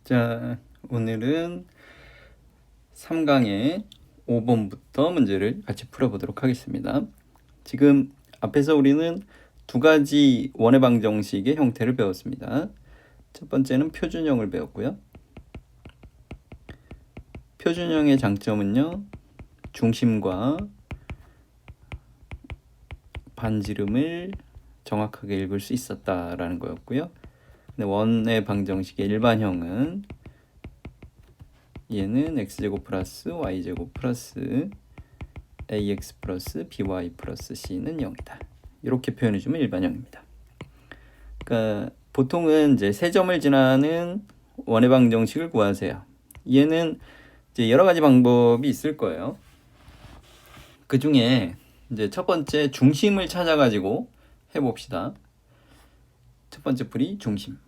자, 오늘은 3강의 5번부터 문제를 같이 풀어보도록 하겠습니다. 지금 앞에서 우리는 두 가지 원의 방정식의 형태를 배웠습니다. 첫 번째는 표준형을 배웠고요. 표준형의 장점은요, 중심과 반지름을 정확하게 읽을 수 있었다라는 거였고요. 근데 원의 방정식의 일반형은 얘는 x제곱 플러스 y제곱 플러스 ax 플러스 by 플러스 c는 0이다. 이렇게 표현해주면 일반형입니다. 그러니까 보통은 이제 세 점을 지나는 원의 방정식을 구하세요. 얘는 이제 여러 가지 방법이 있을 거예요. 그 중에 이제 첫 번째 중심을 찾아가지고 해봅시다. 첫 번째 풀이 중심.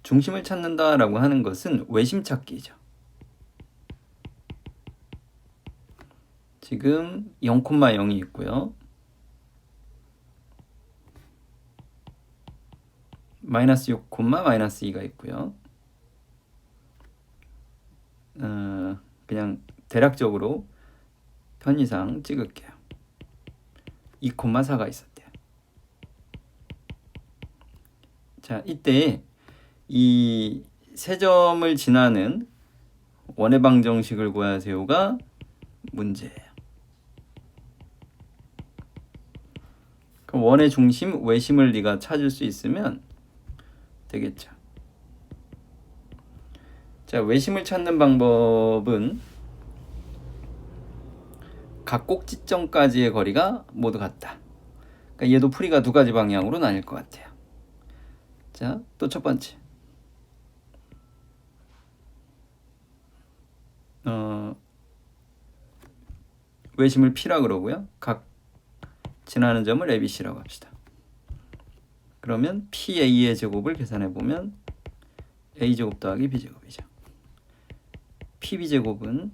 중심을 찾는다라고 하는 것은 외심 찾기죠. 지금 0,0이 있고요. 마이너스 6, 마이너스 2가 있고요. 그냥 대략적으로 편의상 찍을게요. 2,4가 있었대요. 자, 이때 이 세 점을 지나는 원의 방정식을 구하세요가 문제예요. 그럼 원의 중심, 외심을 네가 찾을 수 있으면 되겠죠. 자, 외심을 찾는 방법은 각 꼭지점까지의 거리가 모두 같다. 그러니까 얘도 풀이가 두 가지 방향으로 나뉠 것 같아요. 자, 또 첫 번째. 외심을 P라 그러고요. 각 지나는 점을 ABC라고 합시다. 그러면 PA의 제곱을 계산해보면 A제곱 더하기 B제곱이죠. PB제곱은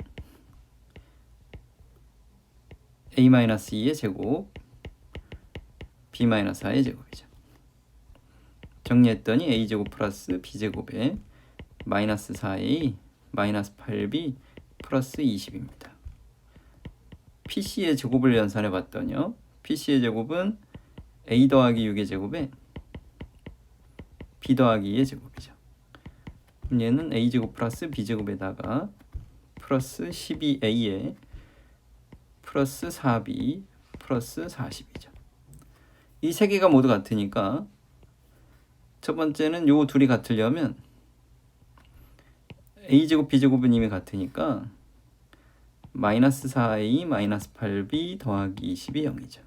A-2의 제곱 B-4의 제곱이죠. 정리했더니 A제곱 플러스 B제곱에 마이너스 4A 마이너스 8B 플러스 20입니다. PC의 제곱을 연산해 봤더니요. PC의 제곱은 A 더하기 6의 제곱에 B 더하기 2의 제곱이죠. 그럼 얘는 A제곱 플러스 B제곱에다가 플러스 12A에 플러스 4B 플러스 40이죠. 이 세 개가 모두 같으니까 첫 번째는 요 둘이 같으려면 A제곱 B제곱은 이미 같으니까 마이너스 4A 마이너스 8B 더하기 20이 0이죠.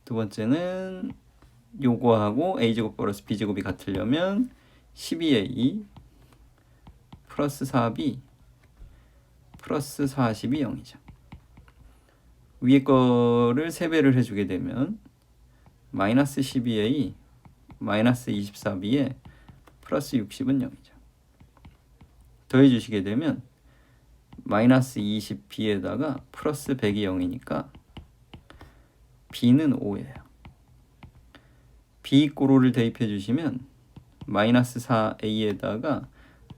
두 번째는 요거하고 A제곱 플러스 B제곱이 같으려면 12A 플러스 4B 플러스 40이 0이죠. 위에 거를 3배를 해주게 되면 마이너스 12A 마이너스 24B에 플러스 60은 0이죠. 더해주시게 되면 마이너스 20B에다가 플러스 100이 0이니까 B는 5예요. B 고로를 대입해 주시면 마이너스 4A에다가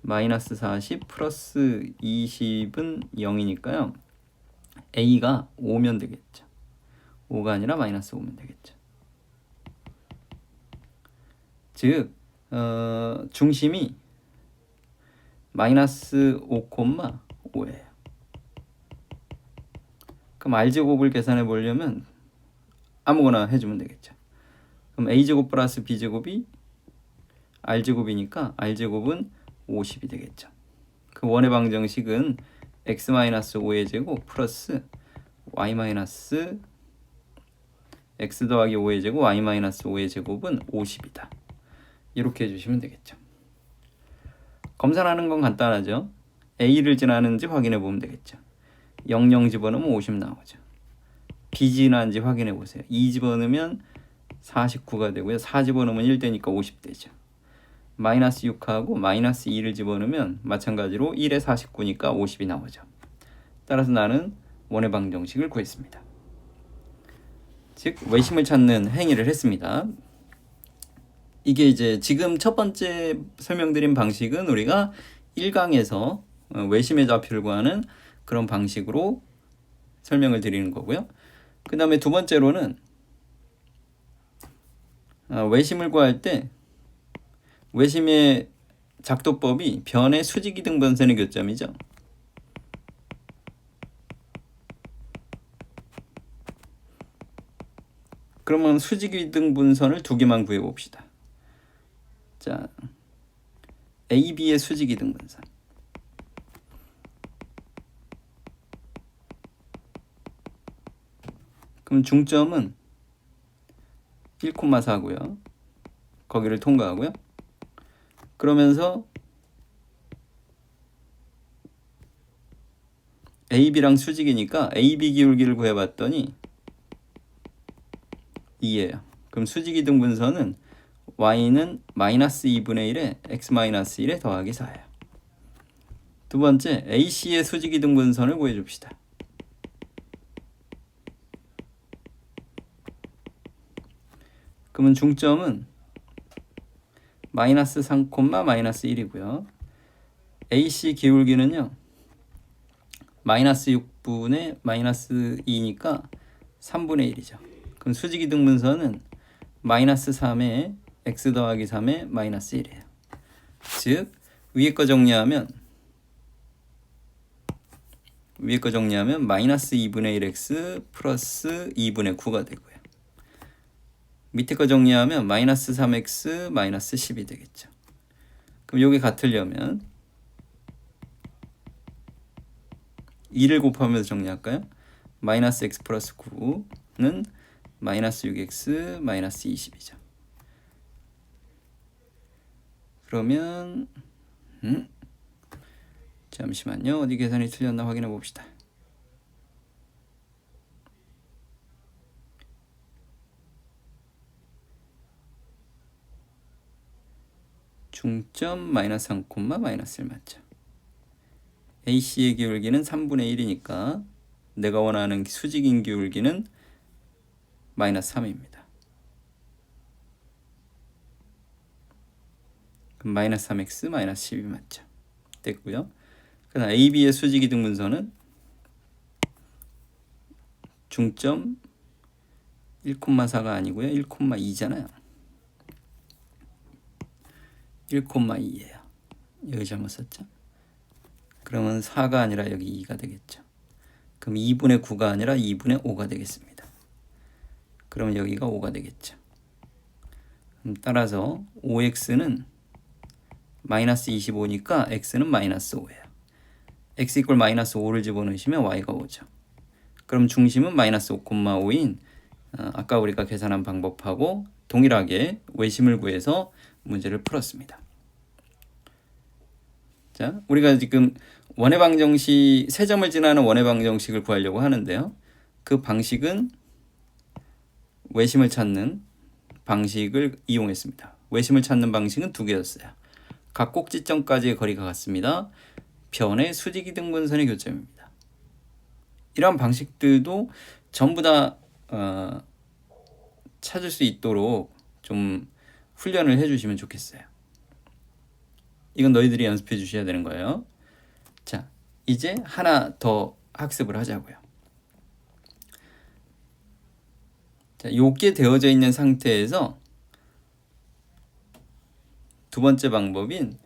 마이너스 40 플러스 20은 0이니까요. A가 5면 되겠죠. 5가 아니라 마이너스 5면 되겠죠. 즉 중심이 마이너스 5,5예요. 그럼 R제곱을 계산해 보려면 아무거나 해주면 되겠죠. 그럼 A제곱 플러스 B제곱이 R제곱이니까 R제곱은 50이 되겠죠. 그 원의 방정식은 x-5의 제곱 플러스 y- x 더하기 5의 제곱 y-5의 제곱은 50이다. 이렇게 해주시면 되겠죠. 검사하는 건 간단하죠. A를 지나는지 확인해 보면 되겠죠. 00 집어넣으면 50 나오죠. B 지나는지 확인해 보세요. 2 집어넣으면 49가 되고요. 4 집어넣으면 1 되니까 50 되죠. 마이너스 6하고 마이너스 2를 집어넣으면 마찬가지로 1에 49니까 50이 나오죠. 따라서 나는 원의 방정식을 구했습니다. 즉 외심을 찾는 행위를 했습니다. 이게 이제 지금 첫 번째 설명드린 방식은 우리가 1강에서 외심의 좌표를 구하는 그런 방식으로 설명을 드리는 거고요. 그 다음에 두 번째로는 외심을 구할 때 외심의 작도법이 변의 수직이등 분선의 교점이죠. 그러면 수직이등 분선을 두 개만 구해봅시다. 자, AB의 수직이등 분선. 그럼 중점은 1,4고요. 거기를 통과하고요. 그러면서 AB랑 수직이니까 AB 기울기를 구해봤더니 2예요. 그럼 수직이등 분선은 y는 마이너스 2분의 1에 x 마이너스 1에 더하기 4예요. 두 번째, AC의 수직이등 분선을 구해줍시다. 그러면 중점은 마이너스 3, 마이너스 1이고요. AC 기울기는요. 마이너스 6분의 마이너스 2니까 3분의 1이죠. 그럼 수직이등 분선은 마이너스 3에 x 더하기 3에 마이너스 1이에요. 즉 위에 거 정리하면 마이너스 2분의 1x 플러스 2분의 9가 되고요. 밑에 거 정리하면 마이너스 3x 마이너스 10이 되겠죠. 그럼 여기 같으려면 2를 곱하면서 정리할까요? 마이너스 x 플러스 9는 마이너스 6x 마이너스 20이죠. 그러면 잠시만요. 어디 계산이 틀렸나 확인해 봅시다. 중점 마이너스 3, 마이너스 1 맞죠? AC의 기울기는 3분의 1이니까 내가 원하는 수직인 기울기는 마이너스 3입니다. 그럼 마이너스 3x 마이너스 10이 맞죠? 됐고요. 그다음 AB의 수직이등 분선은 중점 1,4가 아니고요. 1,2잖아요. 1,2예요. 여기 잘못 썼죠? 그러면 4가 아니라 여기 2가 되겠죠. 그럼 2분의 9가 아니라 2분의 5가 되겠습니다. 그러면 여기가 5가 되겠죠. 그럼 따라서 5x는 마이너스 25니까 x는 마이너스 5예요. x 이퀄 마이너스 5를 집어넣으시면 y가 5죠. 그럼 중심은 마이너스 5,5인 아까 우리가 계산한 방법하고 동일하게 외심을 구해서 문제를 풀었습니다. 자, 우리가 지금 원의 방정식, 세 점을 지나는 원의 방정식을 구하려고 하는데요. 그 방식은 외심을 찾는 방식을 이용했습니다. 외심을 찾는 방식은 두 개였어요. 각 꼭지점까지의 거리가 같습니다. 변의 수직이등 분선의 교점입니다. 이러한 방식들도 전부 다 찾을 수 있도록 좀 훈련을 해주시면 좋겠어요. 이건 너희들이 연습해 주셔야 되는 거예요. 자, 이제 하나 더 학습을 하자고요. 자, 요게 되어져 있는 상태에서 두 번째 방법인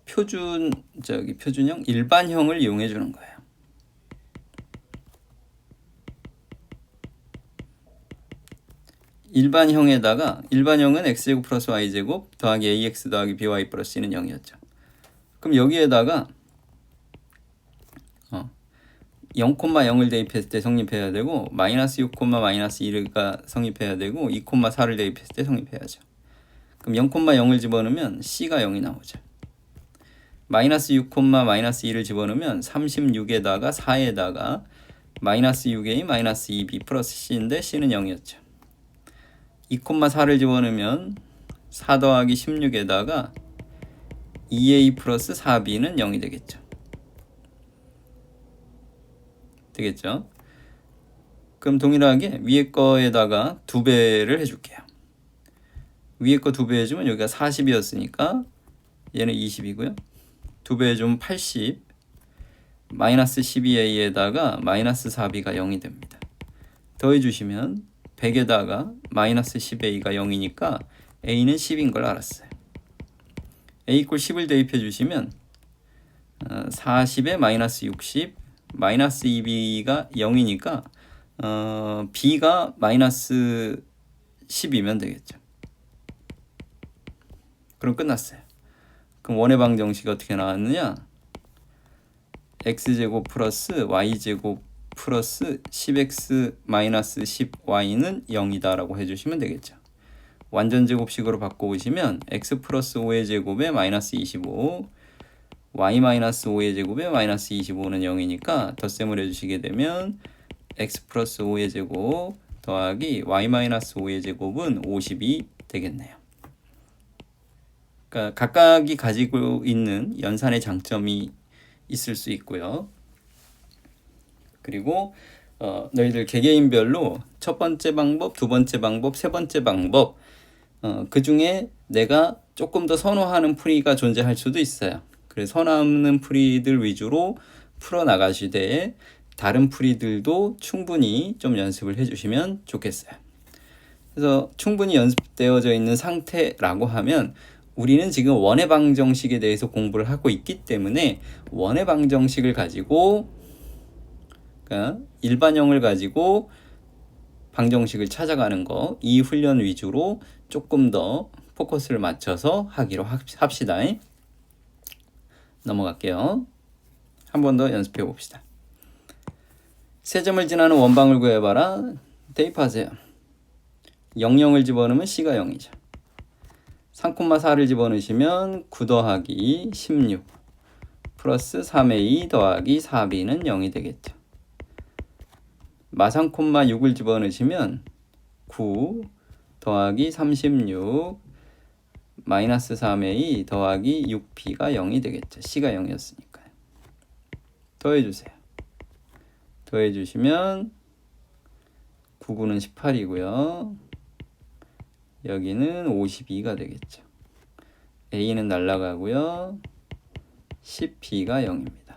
표준형, 일반형을 이용해 주는 거예요. 일반형은 x제곱 플러스 y제곱 더하기 ax 더하기 by 플러스 c는 0이었죠. 그럼 여기에다가 0,0을 대입했을 때 성립해야 되고 마이너스 6, 마이너스 1가 성립해야 되고 2,4를 대입했을 때 성립해야죠. 그럼 0,0을 집어넣으면 c가 0이 나오죠. 마이너스 6, 마이너스 1을 집어넣으면 36에다가 4에다가 마이너스 6a 마이너스 2b 플러스 c인데 c는 0이었죠. 2,4를 집어넣으면 4 더하기 16에다가 2a 플러스 4b는 0이 되겠죠. 그럼 동일하게 위에 거에다가 2배를 해줄게요. 위에 거 2배 해주면 여기가 40이었으니까 얘는 20이고요. 2배 해주면 80. 마이너스 12a에다가 마이너스 4b가 0이 됩니다. 더해주시면 100에다가 마이너스 10a가 0이니까 a는 10인 걸 알았어요. a 이퀄 10을 대입해 주시면 40에 마이너스 60, 마이너스 2b가 0이니까 b가 마이너스 10이면 되겠죠. 그럼 끝났어요. 그럼 원의 방정식이 어떻게 나왔느냐? x제곱 플러스 y제곱 플러스 10x 마이너스 10y는 0이다 라고 해주시면 되겠죠. 완전제곱식으로 바꿔보시면 x 플러스 5의 제곱에 마이너스 25, y 마이너스 5의 제곱에 마이너스 25는 0이니까 덧셈을 해주시게 되면 x 플러스 5의 제곱 더하기 y 마이너스 5의 제곱은 50이 되겠네요. 그러니까 각각이 가지고 있는 연산의 장점이 있을 수 있고요. 그리고 너희들 개개인별로 첫 번째 방법, 두 번째 방법, 세 번째 방법 그 중에 내가 조금 더 선호하는 풀이가 존재할 수도 있어요. 그래서 선호하는 풀이들 위주로 풀어나가시되 다른 풀이들도 충분히 좀 연습을 해주시면 좋겠어요. 그래서 충분히 연습되어져 있는 상태라고 하면 우리는 지금 원의 방정식에 대해서 공부를 하고 있기 때문에 원의 방정식을 가지고 그러니까 일반형을 가지고 방정식을 찾아가는 거, 이 훈련 위주로 조금 더 포커스를 맞춰서 하기로 합시다. 넘어갈게요. 한 번 더 연습해 봅시다. 세 점을 지나는 원방을 구해봐라. 대입하세요. 00을 집어넣으면 C가 0이죠. 3,4를 집어넣으시면 9 더하기 16 플러스 3a 더하기 4b는 0이 되겠죠. 마 3,6을 집어넣으시면 9 더하기 36 마이너스 3a 더하기 6b가 0이 되겠죠. C가 0이었으니까요. 더해주세요. 더해주시면 9,9는 18이고요. 여기는 52가 되겠죠. a는 날라가고요. 10b가 0입니다.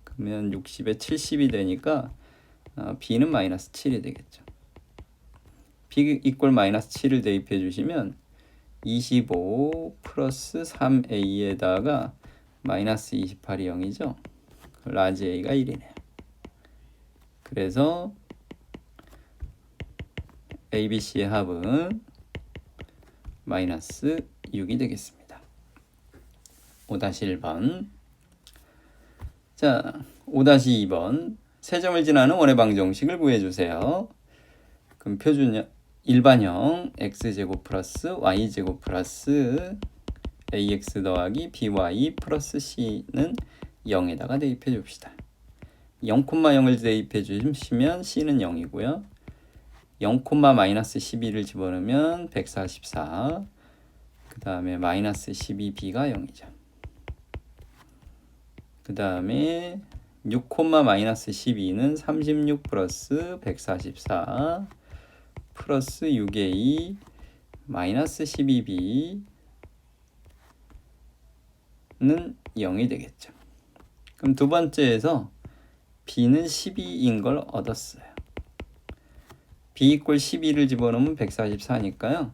그러면 60에 70이 되니까 b는 마이너스 7이 되겠죠. b 이퀄 마이너스 7을 대입해 주시면 25 플러스 3a에다가 마이너스 28이 0이죠. 라지 a가 1이네요. 그래서 ABC의 합은 마이너스 6이 되겠습니다. 5-1번. 자, 5-2번. 세 점을 지나는 원의 방정식을 구해주세요. 그럼 표준형, 일반형 x제곱 플러스 y제곱 플러스 ax 더하기 by 플러스 c는 0에다가 대입해 줍시다. 0,0을 대입해 주시면 c는 0이고요. 0, 마이너스 12를 집어넣으면 144. 그 다음에 마이너스 12b가 0이죠. 그 다음에 6, 마이너스 12는 36 플러스 144 플러스 6a 마이너스 12b는 0이 되겠죠. 그럼 두 번째에서 b는 12인 걸 얻었어요. b 이퀄 12를 집어넣으면 144니까요.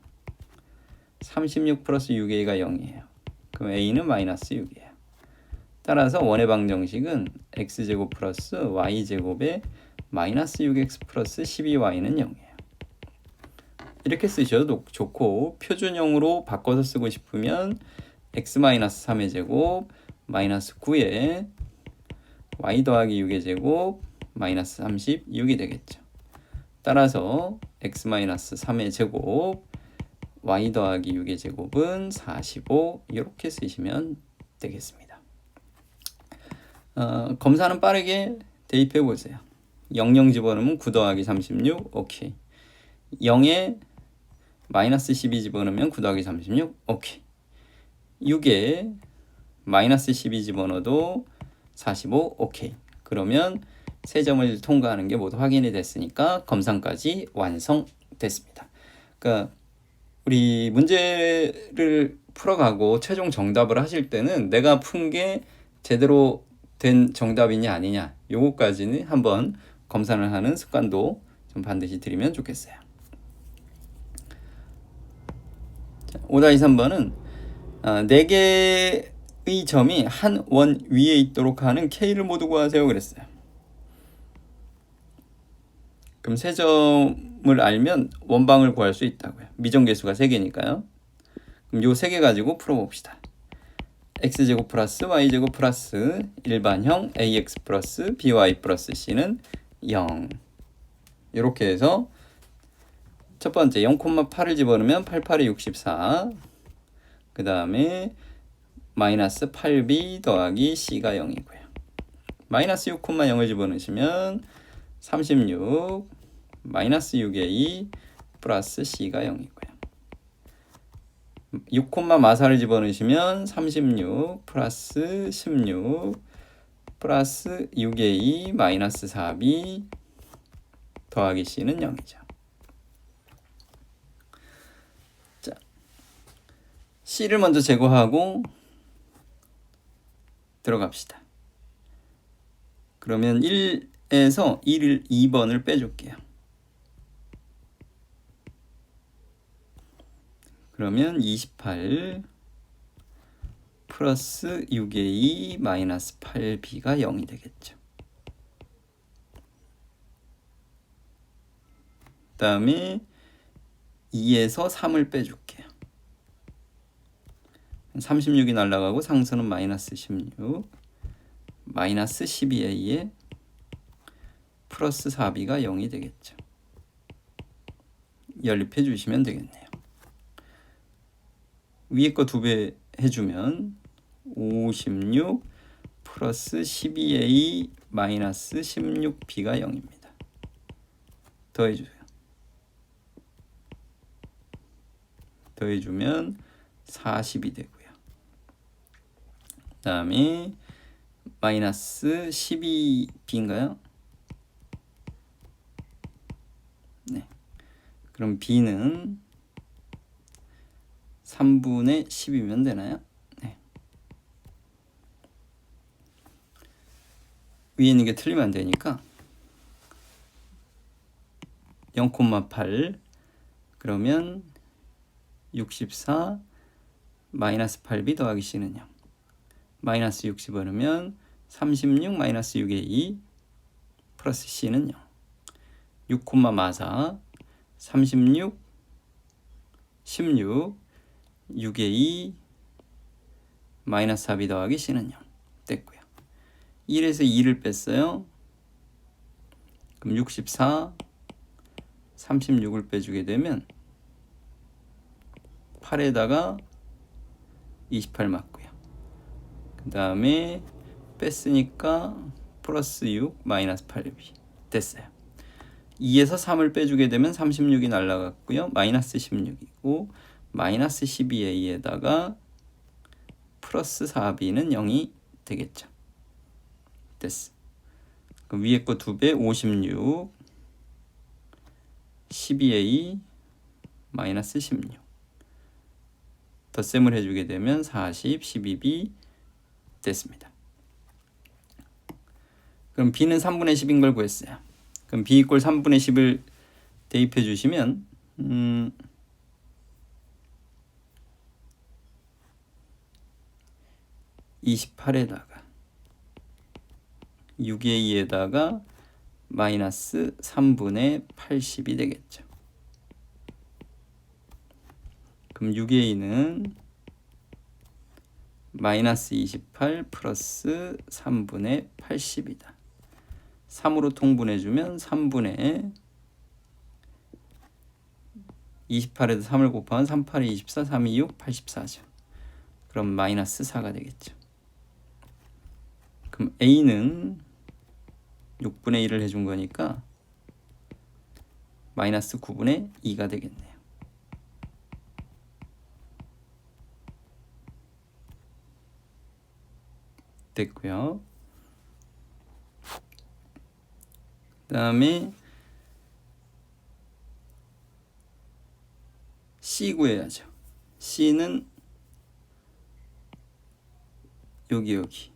36 플러스 6a가 0이에요. 그럼 a는 마이너스 6이에요. 따라서 원의 방정식은 x제곱 플러스 y제곱에 마이너스 6x 플러스 12y는 0이에요. 이렇게 쓰셔도 좋고 표준형으로 바꿔서 쓰고 싶으면 x 마이너스 3의 제곱 마이너스 9에 y 더하기 6의 제곱 마이너스 36이 되겠죠. 따라서 x 마이너스 3의 제곱 y 더하기 6의 제곱은 45 이렇게 쓰시면 되겠습니다. 검사는 빠르게 대입해 보세요. 00 집어넣으면 9 더하기 36 오케이. 0에 마이너스 12 집어넣으면 9 더하기 36 오케이. 6에 마이너스 12 집어넣어도 45 오케이. 그러면 세 점을 통과하는 게 모두 확인이 됐으니까 검산까지 완성됐습니다. 그러니까 우리 문제를 풀어가고 최종 정답을 하실 때는 내가 푼 게 제대로 된 정답이냐 아니냐 요거까지는 한번 검사를 하는 습관도 좀 반드시 들이면 좋겠어요. 5-3번은 4개의 점이 한 원 위에 있도록 하는 K를 모두 구하세요 그랬어요. 그럼 세 점을 알면 원방을 구할 수 있다고요. 미정계수가 3개니까요. 그럼 요 3개 가지고 풀어봅시다. x제곱 플러스 y제곱 플러스 일반형 ax 플러스 by 플러스 c는 0. 이렇게 해서 첫 번째 0,8을 집어넣으면 8, 8이 64. 그 다음에 마이너스 8b 더하기 c가 0이고요. 마이너스 6,0을 집어넣으시면 36 마이너스 6a 플러스 c가 0이고요. 6,4를 집어넣으시면 36 플러스 16 플러스 6a 마이너스 4b 더하기 c는 0이죠. 자, c를 먼저 제거하고 들어갑시다. 그러면 1에서 2번을 빼줄게요. 그러면 28 플러스 6a 마이너스 8b가 0이 되겠죠. 그 다음에 2에서 3을 빼줄게요. 36이 날아가고 상수는 마이너스 16 마이너스 12a에 플러스 4b가 0이 되겠죠. 연립해 주시면 되겠네요. 위에 거 2배 해주면 56 플러스 12a 마이너스 16b가 0입니다. 더해주세요. 더해주면 40이 되고요. 그 다음에 마이너스 12b인가요? 네. 그럼 b는 3분의 10이면 되나요? 네. 위에 있는 게 틀리면 안 되니까 0,8 그러면 64 마이너스 8b 더하기 c는 0 마이너스 60 넣으면 36 마이너스 6의 2 플러스 c는 0 6,44 36 16 6의 2 마이너스 4b 더하기 c는 0 됐고요. 1에서 2를 뺐어요. 그럼 64 36을 빼주게 되면 8에다가 28 맞고요. 그 다음에 뺐으니까 플러스 6 마이너스 8b 됐어요. 2에서 3을 빼주게 되면 36이 날라갔고요. 마이너스 16이고 마이너스 12a에다가 플러스 4b는 0이 되겠죠. 됐어. 그럼 위에 거 2배 56 12a 마이너스 16 덧셈을 해주게 되면 40 12b 됐습니다. 그럼 b는 3분의 10인 걸 구했어요. 그럼 b 이꼴 3분의 10을 대입해 주시면 28에다가 6의 2에다가 마이너스 3분의 80이 되겠죠. 그럼 6의 2는 마이너스 28 플러스 3분의 80이다. 3으로 통분해주면 3분의 28에도 3을 곱하면 3, 8이 24, 3, 2, 6, 84죠. 그럼 마이너스 4가 되겠죠. 그럼 A는 6분의 1을 해준 거니까 마이너스 9분의 2가 되겠네요. 됐고요. 다음에 C 구해야죠. C는 여기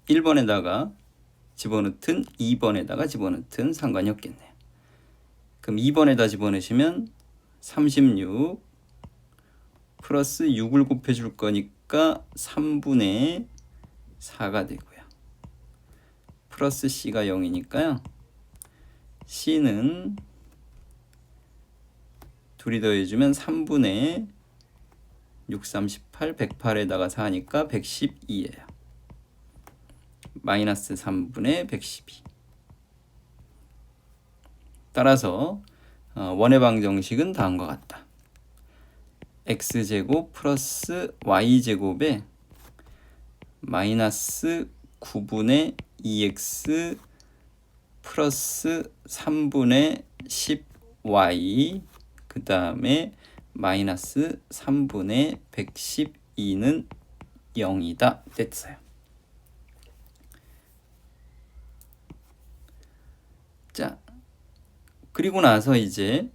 1번에다가 집어넣든 2번에다가 집어넣든 상관이 없겠네요. 그럼 2번에다 집어넣으시면 36 플러스 6을 곱해줄 거니까 3분의 4가 되고요. 플러스 C가 0이니까요. C는 둘이 더해주면 3분의 6, 38, 108에다가 4니까 112예요. 마이너스 3분의 112. 따라서 원의 방정식은 다음과 같다. x제곱 플러스 y제곱에 마이너스 9분의 2x 플러스 3분의 10y 그 다음에 마이너스 3분의 112는 0이다 됐어요. 자, 그리고 나서 이제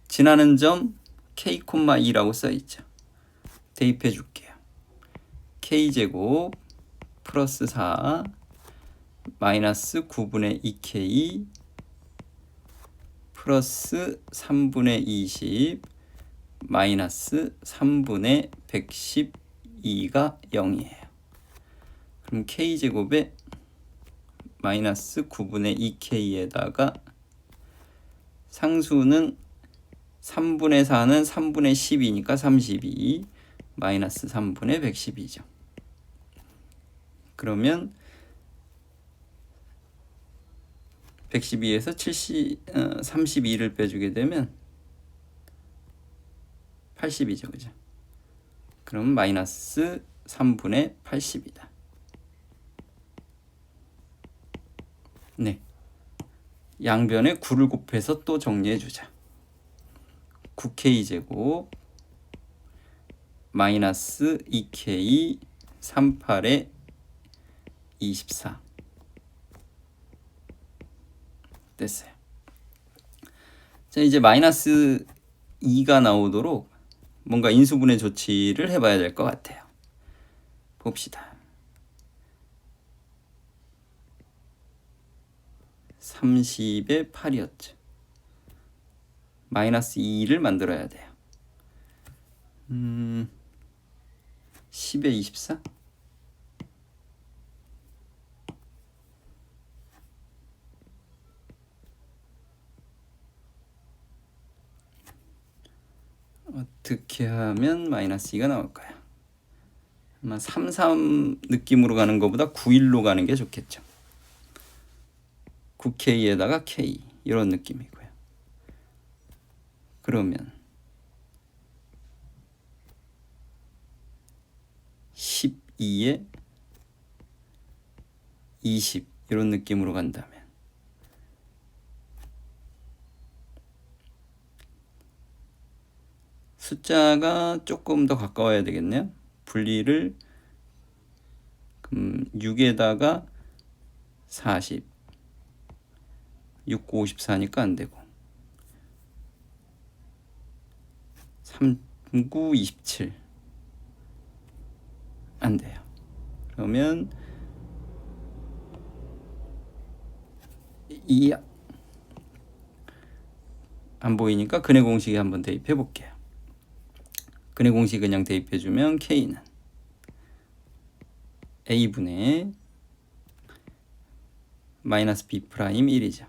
지나는 점 k,2라고 써있죠. 대입해 줄게요. k제곱 플러스 4 마이너스 9분의 2k 플러스 3분의 20 마이너스 3분의 112가 0이에요. 그럼 k제곱에 마이너스 9분의 2k에다가 상수는 3분의 4는 3분의 10이니까 32 마이너스 3분의 112죠. 그러면 112에서 32를 빼주게 되면 80이죠. 그죠? 그럼 마이너스 3분의 80이다. 네. 양변에 9를 곱해서 또 정리해 주자. 9k제곱 마이너스 2k 38에 24 됐어요. 자, 이제 마이너스 2가 나오도록 뭔가 인수분해 조치를 해봐야 될 것 같아요. 봅시다. 30에 8이었죠. 마이너스 2를 만들어야 돼요. 10에 24? 어떻게 하면 마이너스 2가 나올까요? 아마 33 느낌으로 가는 것보다 91로 가는 게 좋겠죠. 9K에다가 K 이런 느낌이고요. 그러면 12에 20 이런 느낌으로 간다면 숫자가 조금 더 가까워야 되겠네요. 분리를 6에다가 40 6, 9, 54니까 안 되고 3, 9, 27 안 돼요. 그러면 이 안 보이니까 근해 공식에 한번 대입해 볼게요. 근해 공식 그냥 대입해 주면 K는 A분의 마이너스 B 프라임 1이죠.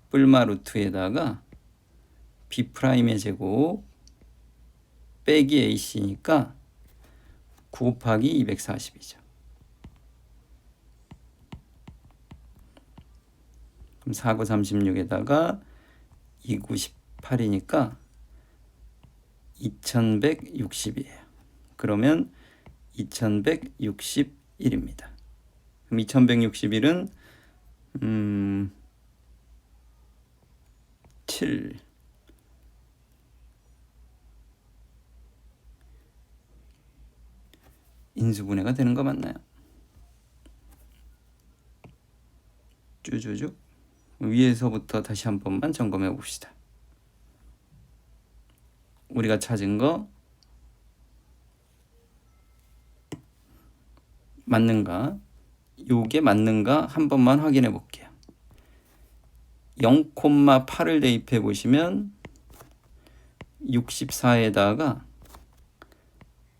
뿔마 루트에다가 B 프라임의 제곱 빼기 AC니까 9 곱하기 240이죠. 그럼 4, 9, 36에다가 2, 9, 18이니까 2160이에요. 그러면 2161입니다. 그럼 2161은 7 인수분해가 되는 거 맞나요? 쭈쭈쭈. 위에서부터 다시 한 번만 점검해 봅시다. 우리가 찾은 거 맞는가? 요게 맞는가? 한 번만 확인해 볼게요. 0,8을 대입해 보시면 64에다가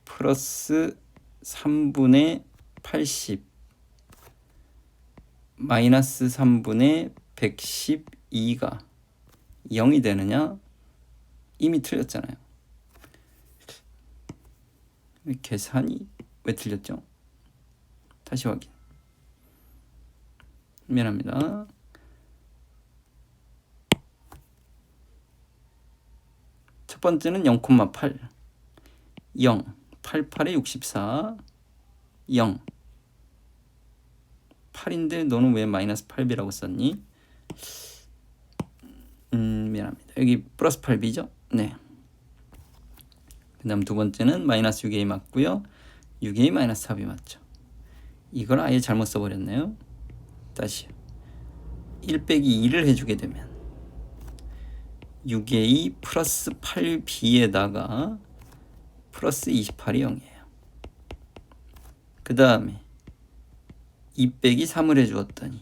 플러스 3분의 80 마이너스 3분의 112가 0이 되느냐? 이미 틀렸잖아요. 계산이 왜 틀렸죠? 다시 확인. 미안합니다. 첫 번째는 0,8 0 88에 64 0 8인데 너는 왜 마이너스 8b라고 썼니? 미안합니다. 여기 플러스 8b죠? 네. 그 다음 두 번째는 마이너스 6a 맞고요. 6a 마이너스 4b 맞죠? 이걸 아예 잘못 써버렸네요. 다시 1 빼기 2를 해주게 되면 6a 플러스 8b에다가 플러스 28이 0이에요. 그 다음에 2 빼기 3을 해주었더니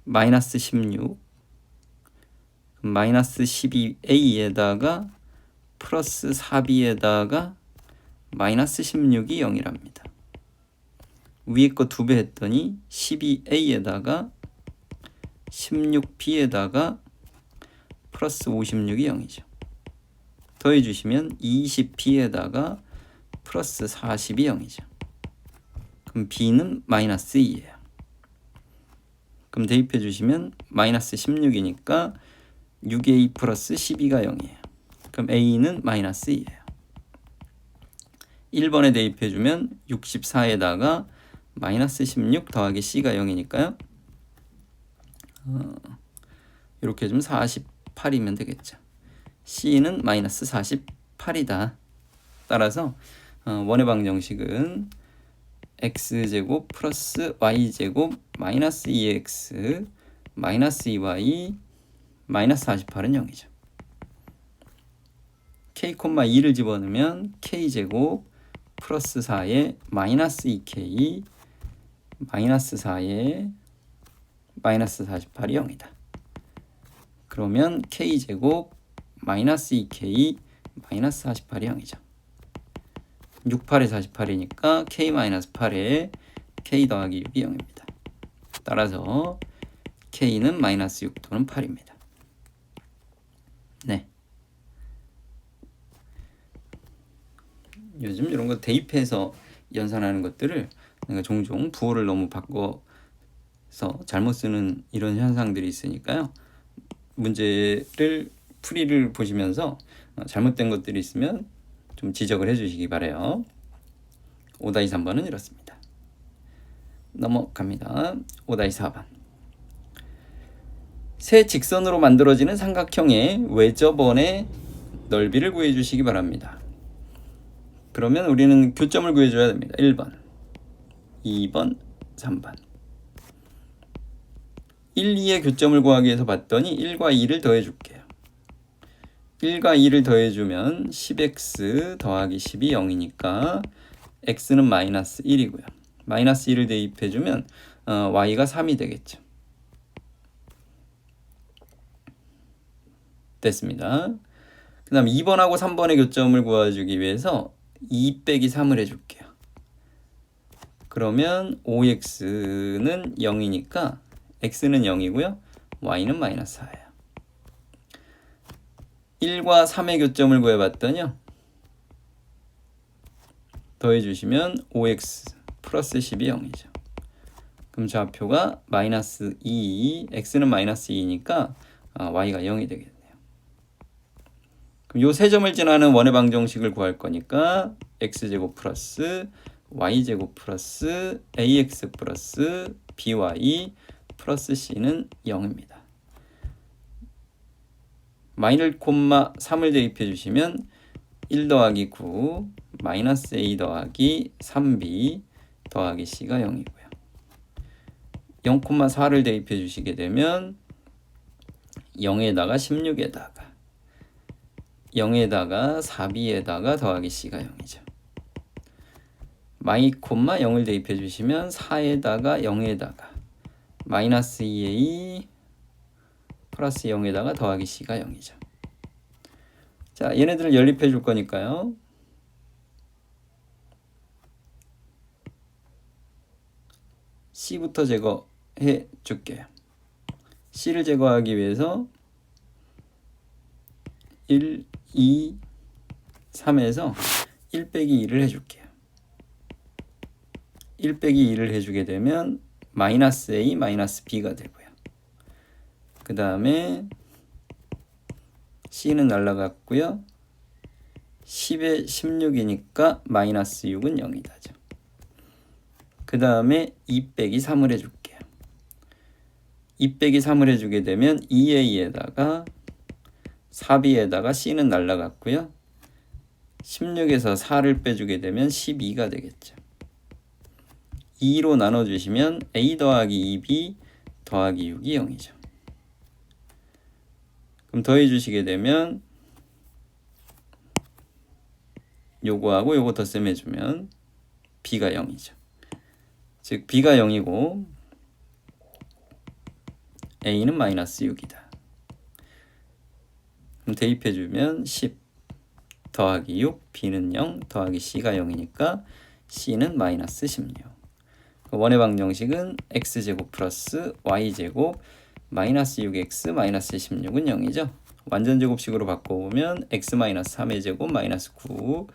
마이너스 16 마이너스 12a에다가 플러스 4b에다가 마이너스 16이 0이랍니다. 위에 거 2배 했더니 12a에다가 16b에다가 플러스 56이 0이죠. 더해주시면 20b에다가 플러스 40이 0이죠. 그럼 b는 마이너스 2예요. 그럼 대입해 주시면 마이너스 16이니까 6a 플러스 12가 0이에요. 그럼 a는 마이너스 2예요. 1번에 대입해 주면 64에다가 마이너스 16 더하기 c가 0이니까요. 이렇게 해주면 48이면 되겠죠. c는 마이너스 48이다. 따라서 원의 방정식은 x제곱 플러스 y제곱 마이너스 2x 마이너스 2y 마이너스 48은 0이죠. k,2를 집어넣으면 k제곱 플러스 4에 마이너스 2k 마이너스 4에 마이너스 48이 0이다. 그러면 k제곱 마이너스 2k 마이너스 48이 0이죠. 68에 48이니까 k 마이너스 8에 k 더하기 6이 0입니다. 따라서 k는 마이너스 6 또는 8입니다. 네. 요즘 이런 거 대입해서 연산하는 것들을 내가 종종 부호를 너무 바꿔서 잘못 쓰는 이런 현상들이 있으니까요. 문제를 풀이를 보시면서 잘못된 것들이 있으면 좀 지적을 해주시기 바래요. 5-3번은 이렇습니다. 넘어갑니다. 5-4번. 세 직선으로 만들어지는 삼각형의 외접원의 넓이를 구해주시기 바랍니다. 그러면 우리는 교점을 구해줘야 됩니다. 1번, 2번, 3번. 1, 2의 교점을 구하기 위해서 봤더니 1과 2를 더해줄게요. 1과 2를 더해주면 10x 더하기 10이 0이니까 x는 마이너스 1이고요. 마이너스 1을 대입해주면 y가 3이 되겠죠. 됐습니다. 그 다음 2번하고 3번의 교점을 구해주기 위해서 2 빼기 3을 해줄게요. 그러면 5x는 0이니까 x는 0이고요. y는 마이너스 4예요. 1과 3의 교점을 구해봤더니요. 더해주시면 5x 플러스 10이 0이죠. 그럼 좌표가 마이너스 2, x는 마이너스 2니까 y가 0이 되겠네요. 그럼 요 세 점을 지나는 원의 방정식을 구할 거니까 x제곱 플러스 y제곱 플러스 ax 플러스 by 플러스 c는 0입니다. 마이너스 3을 대입해 주시면 1 더하기 9 마이너스 a 더하기 3b 더하기 c가 0이고요. 0,4를 대입해 주시게 되면 0에다가 16에다가 0에다가 4b에다가 더하기 c가 0이죠. 마이 콤마 0을 대입해 주시면 4에다가 0에다가 마이너스 2a 플러스 0에다가 더하기 c가 0이죠. 자, 얘네들을 연립해 줄 거니까요. c부터 제거해 줄게요. c를 제거하기 위해서 1, 2, 3에서 1 빼기 2를 해줄게요. 1 빼기 2를 해주게 되면 마이너스 a 마이너스 b가 되고요. 그 다음에 c는 날라갔고요. 10에 16이니까 마이너스 6은 0이다죠. 그 다음에 2 빼기 3을 해줄게요. 2 빼기 3을 해주게 되면 2a에다가 4b에다가 c는 날라갔고요. 16에서 4를 빼주게 되면 12가 되겠죠. 2로 나눠주시면 a 더하기 2b 더하기 6이 0이죠. 그럼 더해주시게 되면 요거하고 요거 덧셈해주면 b가 0이죠. 즉 b가 0이고 a는 마이너스 6이다. 그럼 대입해주면 10 더하기 6 b는 0 더하기 c가 0이니까 c는 마이너스 16. 원의 방정식은 x제곱 플러스 y제곱 마이너스 6x 마이너스 16은 0이죠. 완전제곱식으로 바꿔보면 x 마이너스 3의 제곱 마이너스 9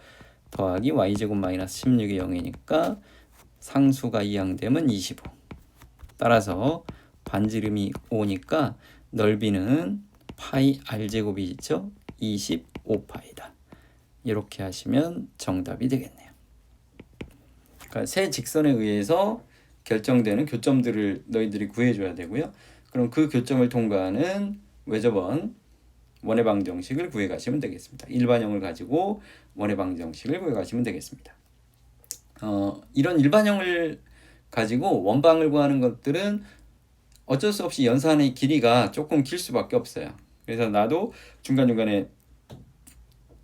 더하기 y제곱 마이너스 16이 0이니까 상수가 이항되면 25. 따라서 반지름이 5니까 넓이는 파이 r제곱이 있죠. 25파이다. 이렇게 하시면 정답이 되겠네요. 그러니까 세 직선에 의해서 결정되는 교점들을 너희들이 구해줘야 되고요. 그럼 그 교점을 통과하는 외접원 원의 방정식을 구해가시면 되겠습니다. 일반형을 가지고 원의 방정식을 구해가시면 되겠습니다. 이런 일반형을 가지고 원방을 구하는 것들은 어쩔 수 없이 연산의 길이가 조금 길 수밖에 없어요. 그래서 나도 중간중간에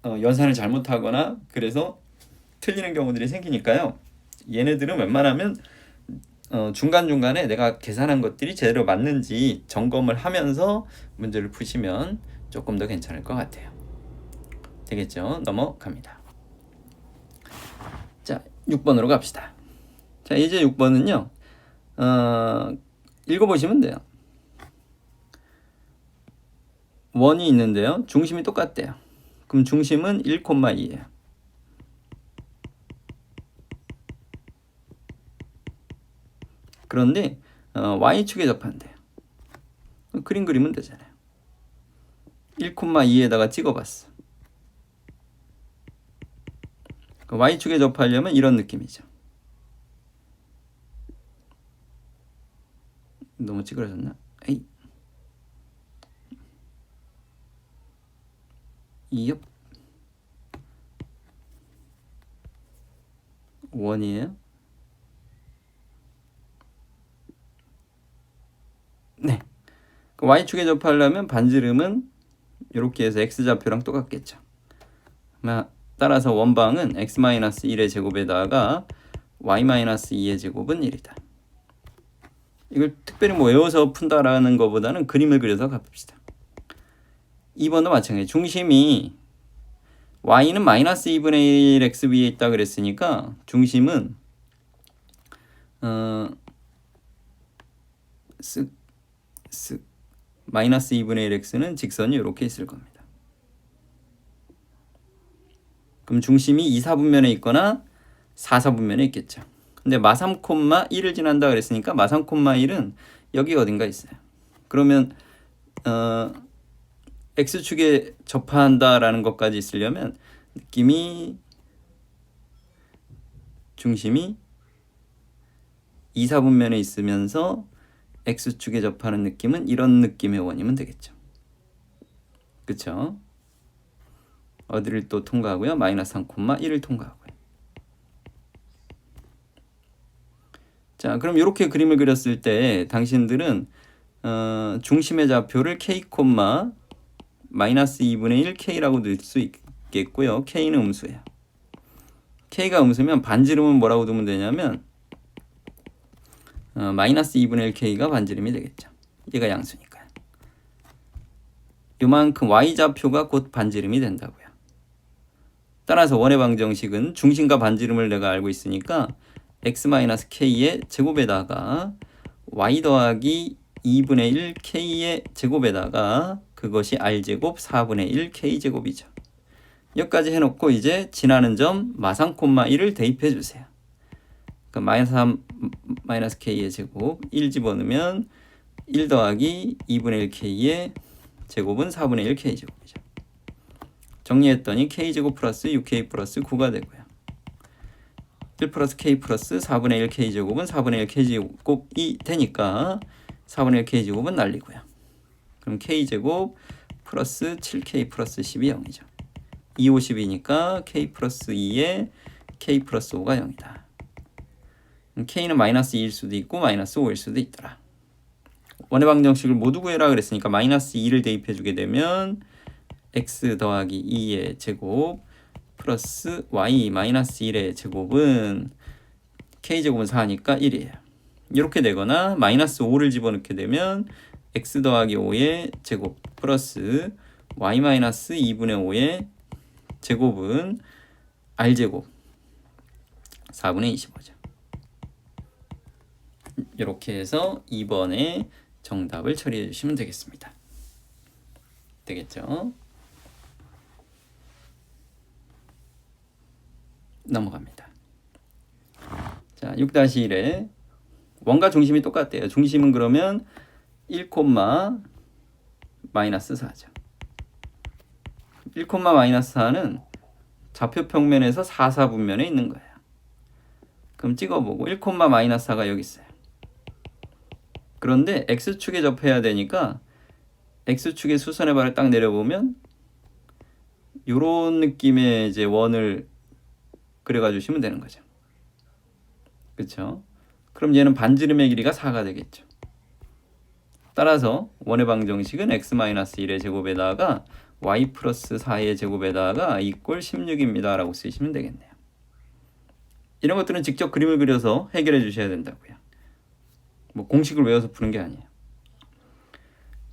연산을 잘못하거나 그래서 틀리는 경우들이 생기니까요. 얘네들은 웬만하면 중간중간에 내가 계산한 것들이 제대로 맞는지 점검을 하면서 문제를 푸시면 조금 더 괜찮을 것 같아요. 되겠죠? 넘어갑니다. 자, 6번으로 갑시다. 자, 이제 6번은요. 읽어보시면 돼요. 원이 있는데요. 중심이 똑같대요. 그럼 중심은 1,2예요. 그런데 y축에 접한대요. 그림 그리면 되잖아요. 1,2에다가 찍어봤어. y축에 접하려면 이런 느낌이죠. 너무 찌그러졌나? 에이. 이엽. 원이에요. 네. y축에 접하려면 반지름은 이렇게 해서 x좌표랑 똑같겠죠. 따라서 원방은 x-1의 제곱에다가 y-2의 제곱은 1이다. 이걸 특별히 뭐 외워서 푼다라는 것보다는 그림을 그려서 갚읍시다. 2번도 마찬가지. 중심이 y는 마이너스 2분의 1 x 위에 있다 그랬으니까 중심은 마이너스 2분의 1 x는 직선이 이렇게 있을 겁니다. 그럼 중심이 2, 4분면에 있거나 4, 4분면에 있겠죠. 근데 마3, 1을 지난다 그랬으니까 마3, 1은 여기 어딘가 있어요. 그러면 x축에 접한다라는 것까지 있으려면 느낌이 중심이 2, 4분면에 있으면서 x축에 접하는 느낌은 이런 느낌의 원이면 되겠죠. 그쵸? 어디를 또 통과하고요? 마이너스 3, 1을 통과하고요. 자, 그럼 이렇게 그림을 그렸을 때 당신들은 중심의 좌표를 k, 마이너스 2분의 1 k라고 넣을 수 있겠고요. k는 음수예요. k가 음수면 반지름은 뭐라고 두면 되냐면 마이너스 2분의 1 k가 반지름이 되겠죠. 얘가 양수니까요. 요만큼 y좌표가 곧 반지름이 된다고요. 따라서 원의 방정식은 중심과 반지름을 내가 알고 있으니까 x-k의 제곱에다가 y 더하기 2분의 1 k의 제곱에다가 그것이 r제곱 4분의 1 k제곱이죠. 여기까지 해놓고 이제 지나는 점 마상 콤마 1을 대입해 주세요. 그러니까 마이너스 3 마이너스 k의 제곱 1 집어넣으면 1 더하기 2분의 1 k의 제곱은 4분의 1 k제곱이죠. 정리했더니 k제곱 플러스 6k 플러스 9가 되고요. 1 플러스 k 플러스 4분의 1 k제곱은 4분의 1 k제곱이 되니까 4분의 1 k제곱은 날리고요. 그럼 k제곱 플러스 7k 플러스 10이 0이죠. 2, 50이니까 k 플러스 2에 k 플러스 5가 0이다. k는 마이너스 2일 수도 있고 마이너스 5일 수도 있더라. 원의 방정식을 모두 구해라 그랬으니까 마이너스 2를 대입해 주게 되면 x 더하기 2의 제곱 플러스 y 마이너스 1의 제곱은 k제곱은 4니까 1이에요. 이렇게 되거나 마이너스 5를 집어넣게 되면 x 더하기 5의 제곱 플러스 y 마이너스 2분의 5의 제곱은 r제곱 4분의 25죠. 이렇게 해서 2번의 정답을 처리해 주시면 되겠습니다. 되겠죠? 넘어갑니다. 자, 6-1에 원과 중심이 똑같대요. 중심은 그러면 1, 마이너스 4죠. 1, 마이너스 4는 좌표 평면에서 4, 4분면에 있는 거예요. 그럼 찍어보고 1, 마이너스 4가 여기 있어요. 그런데 x축에 접해야 되니까 x축의 수선의 발을 딱 내려보면 이런 느낌의 이제 원을 그려가 주시면 되는 거죠. 그렇죠? 그럼 얘는 반지름의 길이가 4가 되겠죠. 따라서 원의 방정식은 x-1의 제곱에다가 y 플러스 4의 제곱에다가 이꼴 16입니다 라고 쓰시면 되겠네요. 이런 것들은 직접 그림을 그려서 해결해 주셔야 된다고요. 뭐 공식을 외워서 푸는 게 아니에요.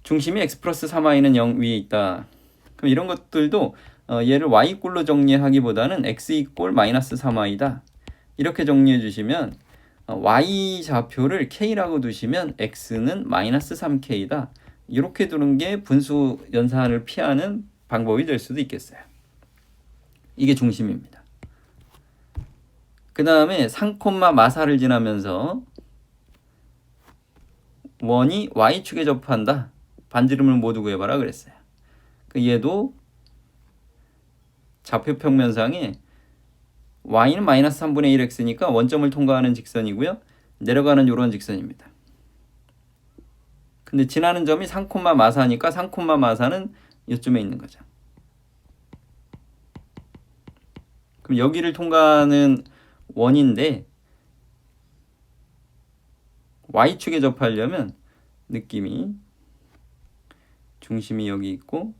중심이 x 플러스 3y는 0 위에 있다. 그럼 이런 것들도 얘를 y꼴로 정리하기보다는 x 이꼴 마이너스 3y다. 이렇게 정리해 주시면 y 좌표를 k라고 두시면 x는 마이너스 3k다. 이렇게 두는 게 분수 연산을 피하는 방법이 될 수도 있겠어요. 이게 중심입니다. 그 다음에 상콤마 마사를 지나면서 원이 y축에 접한다. 반지름을 모두 구해봐라 그랬어요. 얘도 좌표 평면상에 y는 마이너스 3분의 1x니까 원점을 통과하는 직선이고요. 내려가는 이런 직선입니다. 근데 지나는 점이 3, 마사니까 3, 마사는 이쯤에 있는 거죠. 그럼 여기를 통과하는 원인데 y축에 접하려면 느낌이 중심이 여기 있고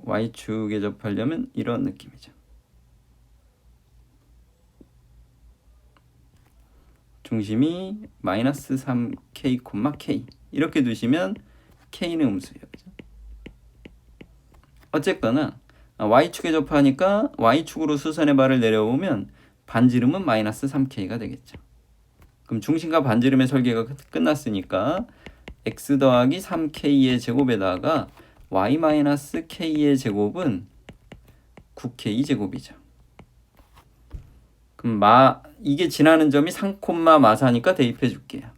y축에 접하려면 이런 느낌이죠. 중심이 마이너스 3k, k 이렇게 두시면 k는 음수예요. 그죠? 어쨌거나 y축에 접하니까 y축으로 수선의 발을 내려오면 반지름은 마이너스 3k가 되겠죠. 그럼 중심과 반지름의 설계가 끝났으니까 x 더하기 3k의 제곱에다가 y 마이너스 k의 제곱은 9k 제곱이죠. 그럼 이게 지나는 점이 3, 마사니까 대입해 줄게요.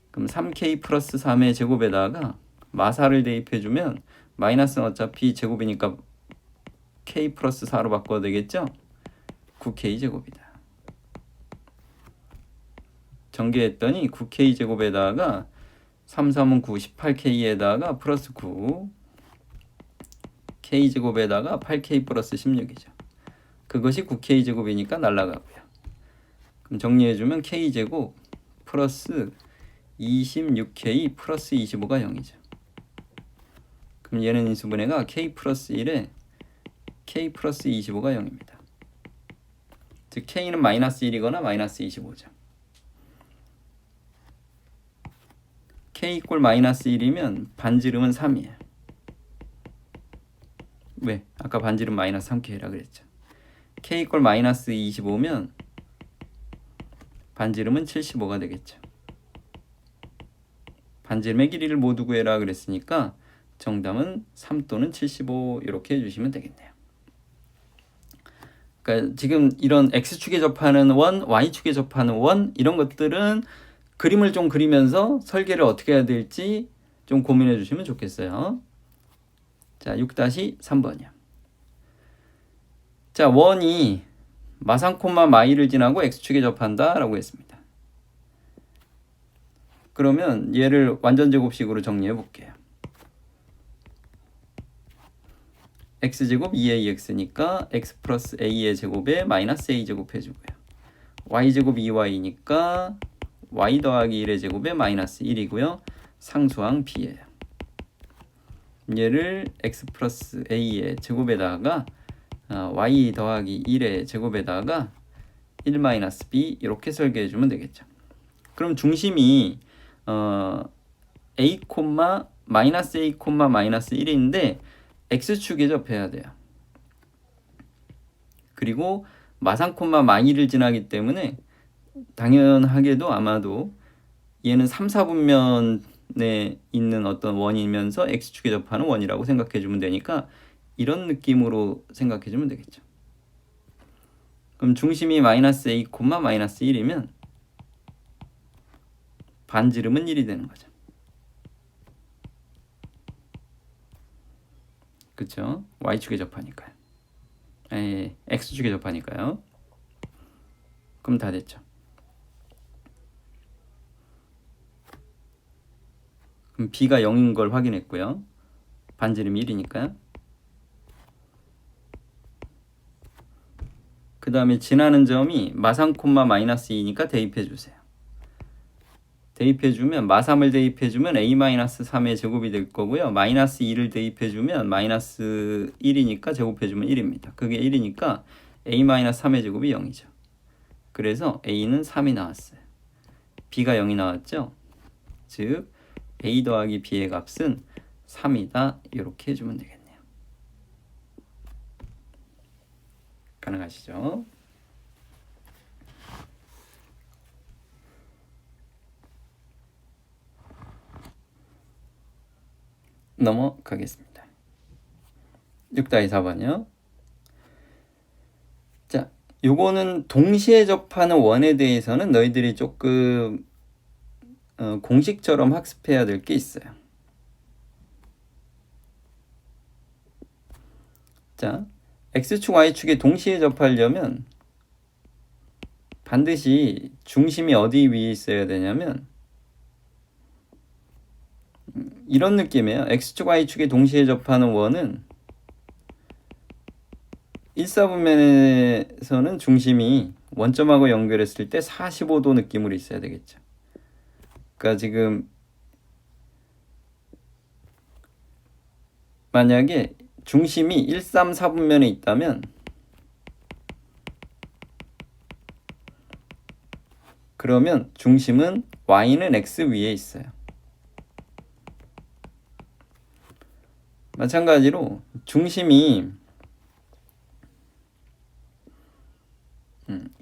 그럼 3k 플러스 3의 제곱에다가 마사를 대입해 주면 마이너스는 어차피 제곱이니까 k 플러스 4로 바꿔도 되겠죠? 9k 제곱이다. 전개했더니 9k 제곱에다가 3, 3은 9, 18k에다가 플러스 9 k 제곱에다가 8k 플러스 16이죠. 그것이 9k제곱이니까 날라가고요. 그럼 정리해주면 k제곱 플러스 26k 플러스 25가 0이죠. 그럼 얘는 인수분해가 k 플러스 1에 k 플러스 25가 0입니다. 즉 k는 마이너스 1이거나 마이너스 25죠. k 이꼴 마이너스 1이면 반지름은 3이에요. 왜? 아까 반지름 마이너스 3k라 그랬죠. k 이꼴 마이너스 25면 반지름은 75가 되겠죠. 반지름의 길이를 모두 구해라 그랬으니까 정답은 3 또는 75 이렇게 해주시면 되겠네요. 그러니까 지금 이런 x축에 접하는 원, y축에 접하는 원 이런 것들은 그림을 좀 그리면서 설계를 어떻게 해야 될지 좀 고민해 주시면 좋겠어요. 자, 6-3번이요. 자, 원이 마3, 마이를 지나고 x축에 접한다 라고 했습니다. 그러면 얘를 완전제곱식으로 정리해 볼게요. x제곱 2ax니까 x 플러스 a의 제곱에 마이너스 a제곱 해주고요. y제곱 2y니까 y 더하기 1의 제곱에 마이너스 1이고요. 상수항 b예요. 얘를 x 플러스 a의 제곱에다가 y 더하기 1의 제곱에다가 1 마이너스 b 이렇게 설계해 주면 되겠죠. 그럼 중심이 a, 마이너스 a, 마이너스 1인데 x축에 접해야 돼요. 그리고 마3, 마이를 지나기 때문에 당연하게도 아마도 얘는 3, 4분면에 있는 어떤 원이면서 x축에 접하는 원이라고 생각해 주면 되니까 이런 느낌으로 생각해 주면 되겠죠. 그럼 중심이 마이너스 a, 마이너스 1이면 반지름은 1이 되는 거죠. 그쵸? y축에 접하니까요. x축에 접하니까요. 그럼 다 됐죠. 그럼 b가 0인 걸 확인했고요. 반지름이 1이니까요. 그 다음에 지나는 점이 마3, 마이너스 2니까 대입해 주세요. 대입해주면 마3을 대입해주면 a-3의 제곱이 될 거고요. 마이너스 2를 대입해주면 마이너스 1이니까 제곱해주면 1입니다. 그게 1이니까 a-3의 제곱이 0이죠. 그래서 a는 3이 나왔어요. b가 0이 나왔죠. 즉 a 더하기 b의 값은 3이다. 이렇게 해주면 되겠네요. 가능하시죠? 넘어가겠습니다. 6-4번이요. 자, 요거는 동시에 접하는 원에 대해서는 너희들이 조금 공식처럼 학습해야 될 게 있어요. 자, x축, y축에 동시에 접하려면 반드시 중심이 어디 위에 있어야 되냐면 이런 느낌이에요. x축, y축에 동시에 접하는 원은 1사분면에서는 중심이 원점하고 연결했을 때 45도 느낌으로 있어야 되겠죠. 그러니까 지금 만약에 중심이 1, 3, 4분면에 있다면 그러면 중심은 y는 x 위에 있어요. 마찬가지로 중심이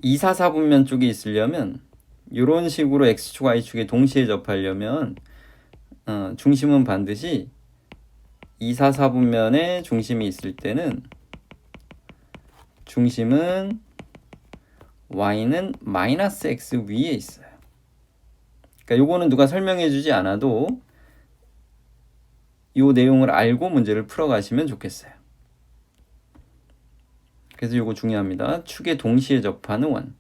2, 4, 4분면 쪽에 있으려면 이런 식으로 x축, y축에 동시에 접하려면 중심은 반드시 2, 4, 4분면에 중심이 있을 때는 중심은 y는 마이너스 x 위에 있어요. 그러니까 요거는 누가 설명해 주지 않아도 이 내용을 알고 문제를 풀어가시면 좋겠어요. 그래서 이거 중요합니다. 축에 동시에 접하는 원.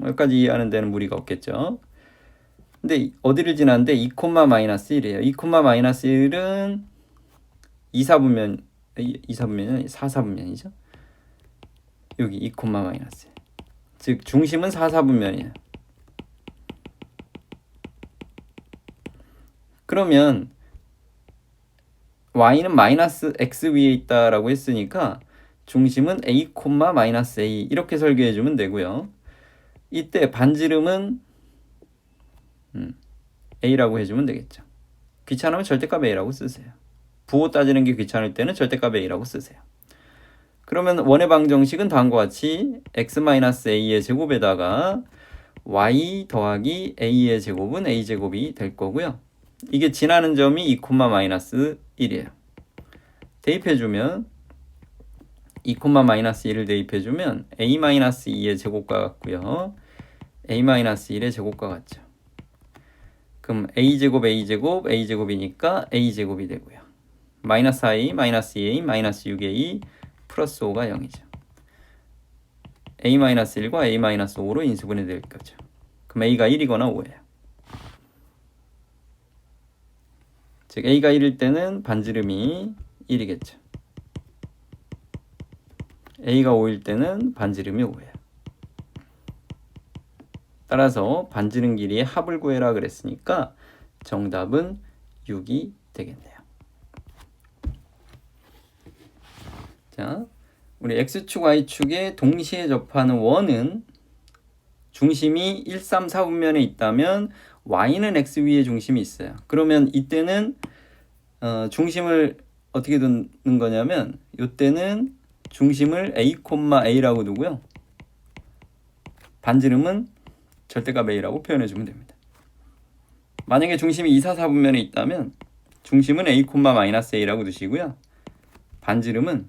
여기까지 이해하는 데는 무리가 없겠죠. 근데 어디를 지나는데 2, 마이너스 1이에요. 2, 마이너스 1은 2, 4분면에 2사분면이 4사분면이죠. 여기 2, 마이너스. 즉 중심은 4사분면이에요. 그러면 y는 마이너스 x 위에 있다라고 했으니까 중심은 a, 마이너스 a 이렇게 설계해 주면 되고요. 이때 반지름은 a라고 해주면 되겠죠. 귀찮으면 절대값 a라고 쓰세요. 부호 따지는 게 귀찮을 때는 절대값 a라고 쓰세요. 그러면 원의 방정식은 다음과 같이 x-a의 제곱에다가 y 더하기 a의 제곱은 a제곱이 될 거고요. 이게 지나는 점이 2, 마이너스 1이에요. 대입해주면 2, 마이너스 1을 대입해주면 a-2의 제곱과 같고요. a-1의 제곱과 같죠. 그럼 a제곱, a제곱이니까 a제곱이 되고요. 마이너스 i, 마이너스 2a, 마이너스 6a, 플러스 5가 0이죠. a-1과 a-5로 인수분해 될 거죠. 그럼 a가 1이거나 5예요. 즉 a가 1일 때는 반지름이 1이겠죠. a가 5일 때는 반지름이 5예요. 따라서 반지름 길이의 합을 구해라 그랬으니까 정답은 6이 되겠네요. 자, 우리 x축, y축에 동시에 접하는 원은 중심이 1, 3, 4분면에 있다면 y는 x 위에 중심이 있어요. 그러면 이때는 중심을 어떻게 두는 거냐면 이때는 중심을 a,a라고 두고요. 반지름은 절대값 a라고 표현해 주면 됩니다. 만약에 중심이 2, 4, 4분면에 있다면 중심은 a, 마이너스 a라고 두시고요. 반지름은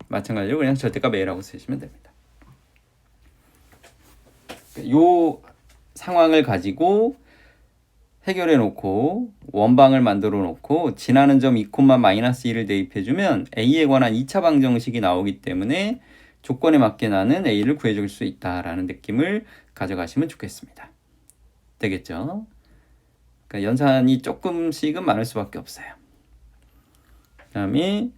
마찬가지로 그냥 절대값 a라고 쓰시면 됩니다. 이 상황을 가지고 해결해 놓고 원방을 만들어 놓고 지나는 점 2, 마이너스 1을 대입해 주면 a에 관한 2차 방정식이 나오기 때문에 조건에 맞게 나는 a를 구해줄 수 있다라는 느낌을 가져가시면 좋겠습니다. 되겠죠? 그러니까 연산이 조금씩은 많을 수밖에 없어요. 그 다음에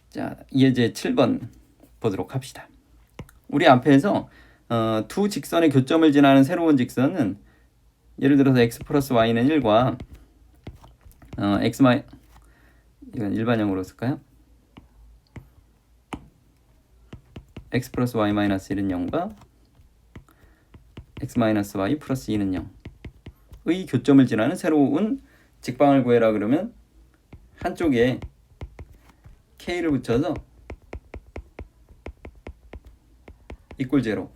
자, 예제 7번 보도록 합시다. 우리 앞에서 두 직선의 교점을 지나는 새로운 직선은 예를 들어서 x 플러스 y는 1과 이건 일반형으로 쓸까요? x 플러스 y 마이너스 1은 0과 x 마이너스 y 플러스 2는 0의 교점을 지나는 새로운 직방을 구해라 그러면 한쪽에 k를 붙여서 equal 0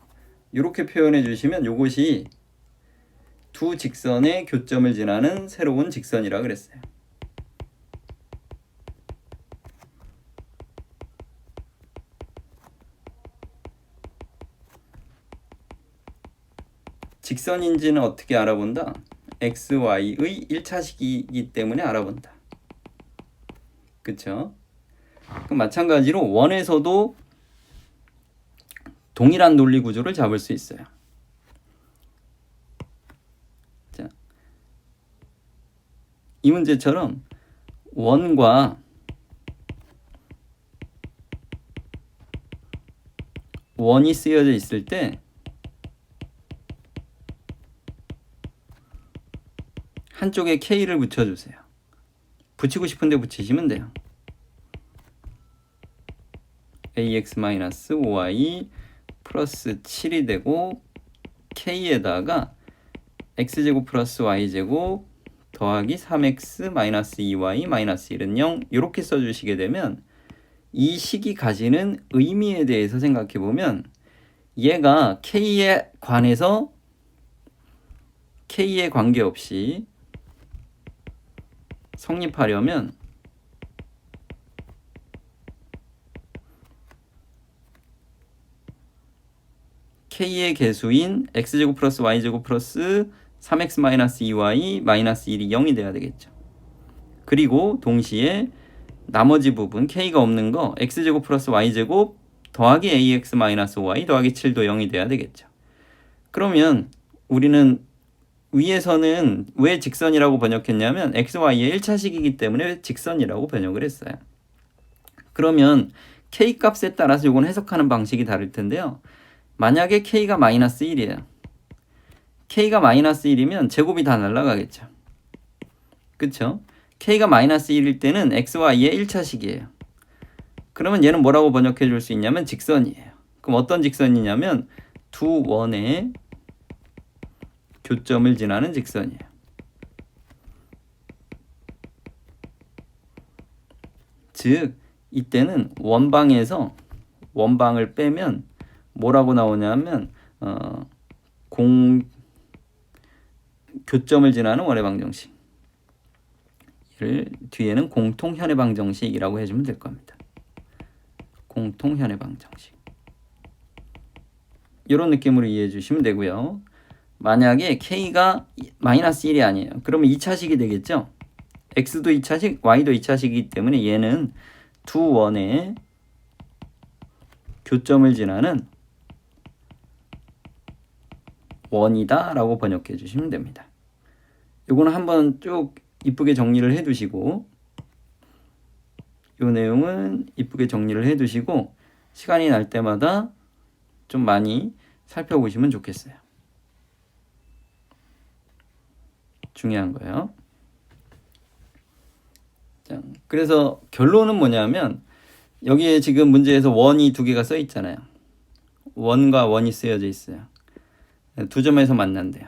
이렇게 표현해 주시면 이것이 두 직선의 교점을 지나는 새로운 직선이라 그랬어요. 직선인지는 어떻게 알아본다? x, y의 1차식이기 때문에 알아본다. 그쵸? 그럼 마찬가지로 원에서도 동일한 논리 구조를 잡을 수 있어요. 자, 이 문제처럼 원과 원이 쓰여져 있을 때 한쪽에 k를 붙여주세요. 붙이고 싶은데 붙이시면 돼요. ax-5y 플러스 7이 되고 k에다가 x제곱 플러스 y제곱 더하기 3x 마이너스 2y 마이너스 1은 0 이렇게 써주시게 되면 이 식이 가지는 의미에 대해서 생각해 보면 얘가 k에 관해서 k에 관계없이 성립하려면 k의 개수인 x제곱 플러스 y제곱 플러스 3x 마이너스 2y 마이너스 1이 0이 돼야 되겠죠. 그리고 동시에 나머지 부분 k가 없는 거 x제곱 플러스 y제곱 더하기 ax 마이너스 y 더하기 7도 0이 돼야 되겠죠. 그러면 우리는 위에서는 왜 직선이라고 번역했냐면 x, y의 1차식이기 때문에 직선이라고 번역을 했어요. 그러면 k 값에 따라서 이건 해석하는 방식이 다를 텐데요. 만약에 k가 마이너스 1이에요. k가 마이너스 1이면 제곱이 다 날아가겠죠. 그쵸? k가 마이너스 1일 때는 xy의 1차식이에요. 그러면 얘는 뭐라고 번역해 줄 수 있냐면 직선이에요. 그럼 어떤 직선이냐면 두 원의 교점을 지나는 직선이에요. 즉 이때는 원방에서 원방을 빼면 뭐라고 나오냐면 교점을 지나는 원의 방정식. 얘를 뒤에는 공통현의 방정식이라고 해주면 될 겁니다. 공통현의 방정식. 이런 느낌으로 이해해 주시면 되고요. 만약에 k가 마이너스 1이 아니에요. 그러면 2차식이 되겠죠. x도 2차식, y도 2차식이기 때문에 얘는 두 원의 교점을 지나는 원이다 라고 번역해 주시면 됩니다. 이거는 한번 쭉 이쁘게 정리를 해 두시고 이 내용은 이쁘게 정리를 해 두시고 시간이 날 때마다 좀 많이 살펴보시면 좋겠어요. 중요한 거예요. 자, 그래서 결론은 뭐냐면 여기에 지금 문제에서 원이 두 개가 써 있잖아요. 원과 원이 쓰여져 있어요. 두 점에서 만난대요.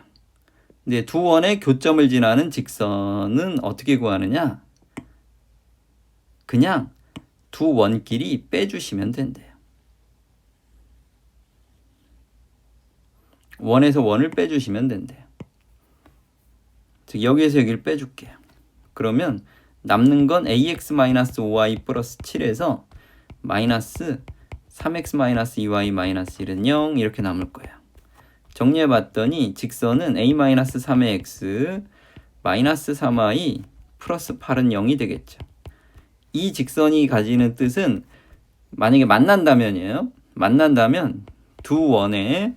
근데 두 원의 교점을 지나는 직선은 어떻게 구하느냐? 그냥 두 원끼리 빼주시면 된대요. 원에서 원을 빼주시면 된대요. 즉 여기에서 여기를 빼줄게요. 그러면 남는 건 ax-5y 플러스 7에서 마이너스 3x-2y-1은 0 이렇게 남을 거예요. 정리해 봤더니 직선은 a-3의 x 마이너스 3y 플러스 8은 0이 되겠죠. 이 직선이 가지는 뜻은 만약에 만난다면이에요. 만난다면 두 원의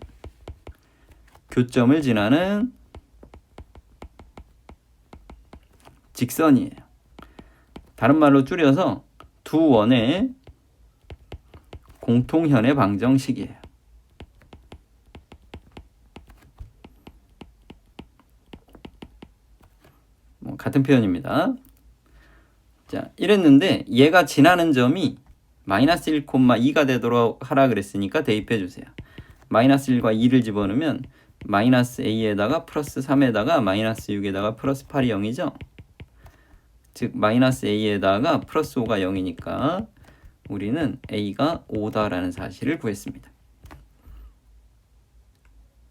교점을 지나는 직선이에요. 다른 말로 줄여서 두 원의 공통현의 방정식이에요. 같은 표현입니다. 자, 이랬는데 얘가 지나는 점이 마이너스 1,2가 되도록 하라 그랬으니까 대입해 주세요. 마이너스 1과 2를 집어넣으면 마이너스 a에다가 플러스 3에다가 마이너스 6에다가 플러스 8이 0이죠. 즉 마이너스 a에다가 플러스 5가 0이니까 우리는 a가 5다라는 사실을 구했습니다.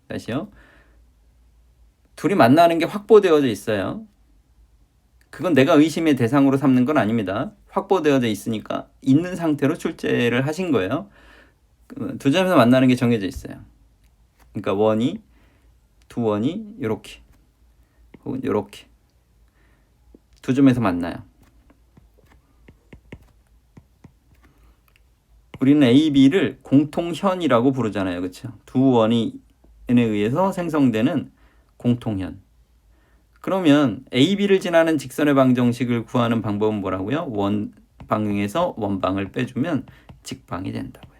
다시요. 둘이 만나는 게 확보되어져 있어요. 그건 내가 의심의 대상으로 삼는 건 아닙니다. 확보되어져 있으니까 있는 상태로 출제를 하신 거예요. 두 점에서 만나는 게 정해져 있어요. 그러니까 두 원이 이렇게 혹은 이렇게 두 점에서 만나요. 우리는 A, B를 공통현이라고 부르잖아요. 그렇죠? 두 원에 의해서 생성되는 공통현. 그러면 A, B를 지나는 직선의 방정식을 구하는 방법은 뭐라고요? 원방에서 원방을 빼주면 직방이 된다고요.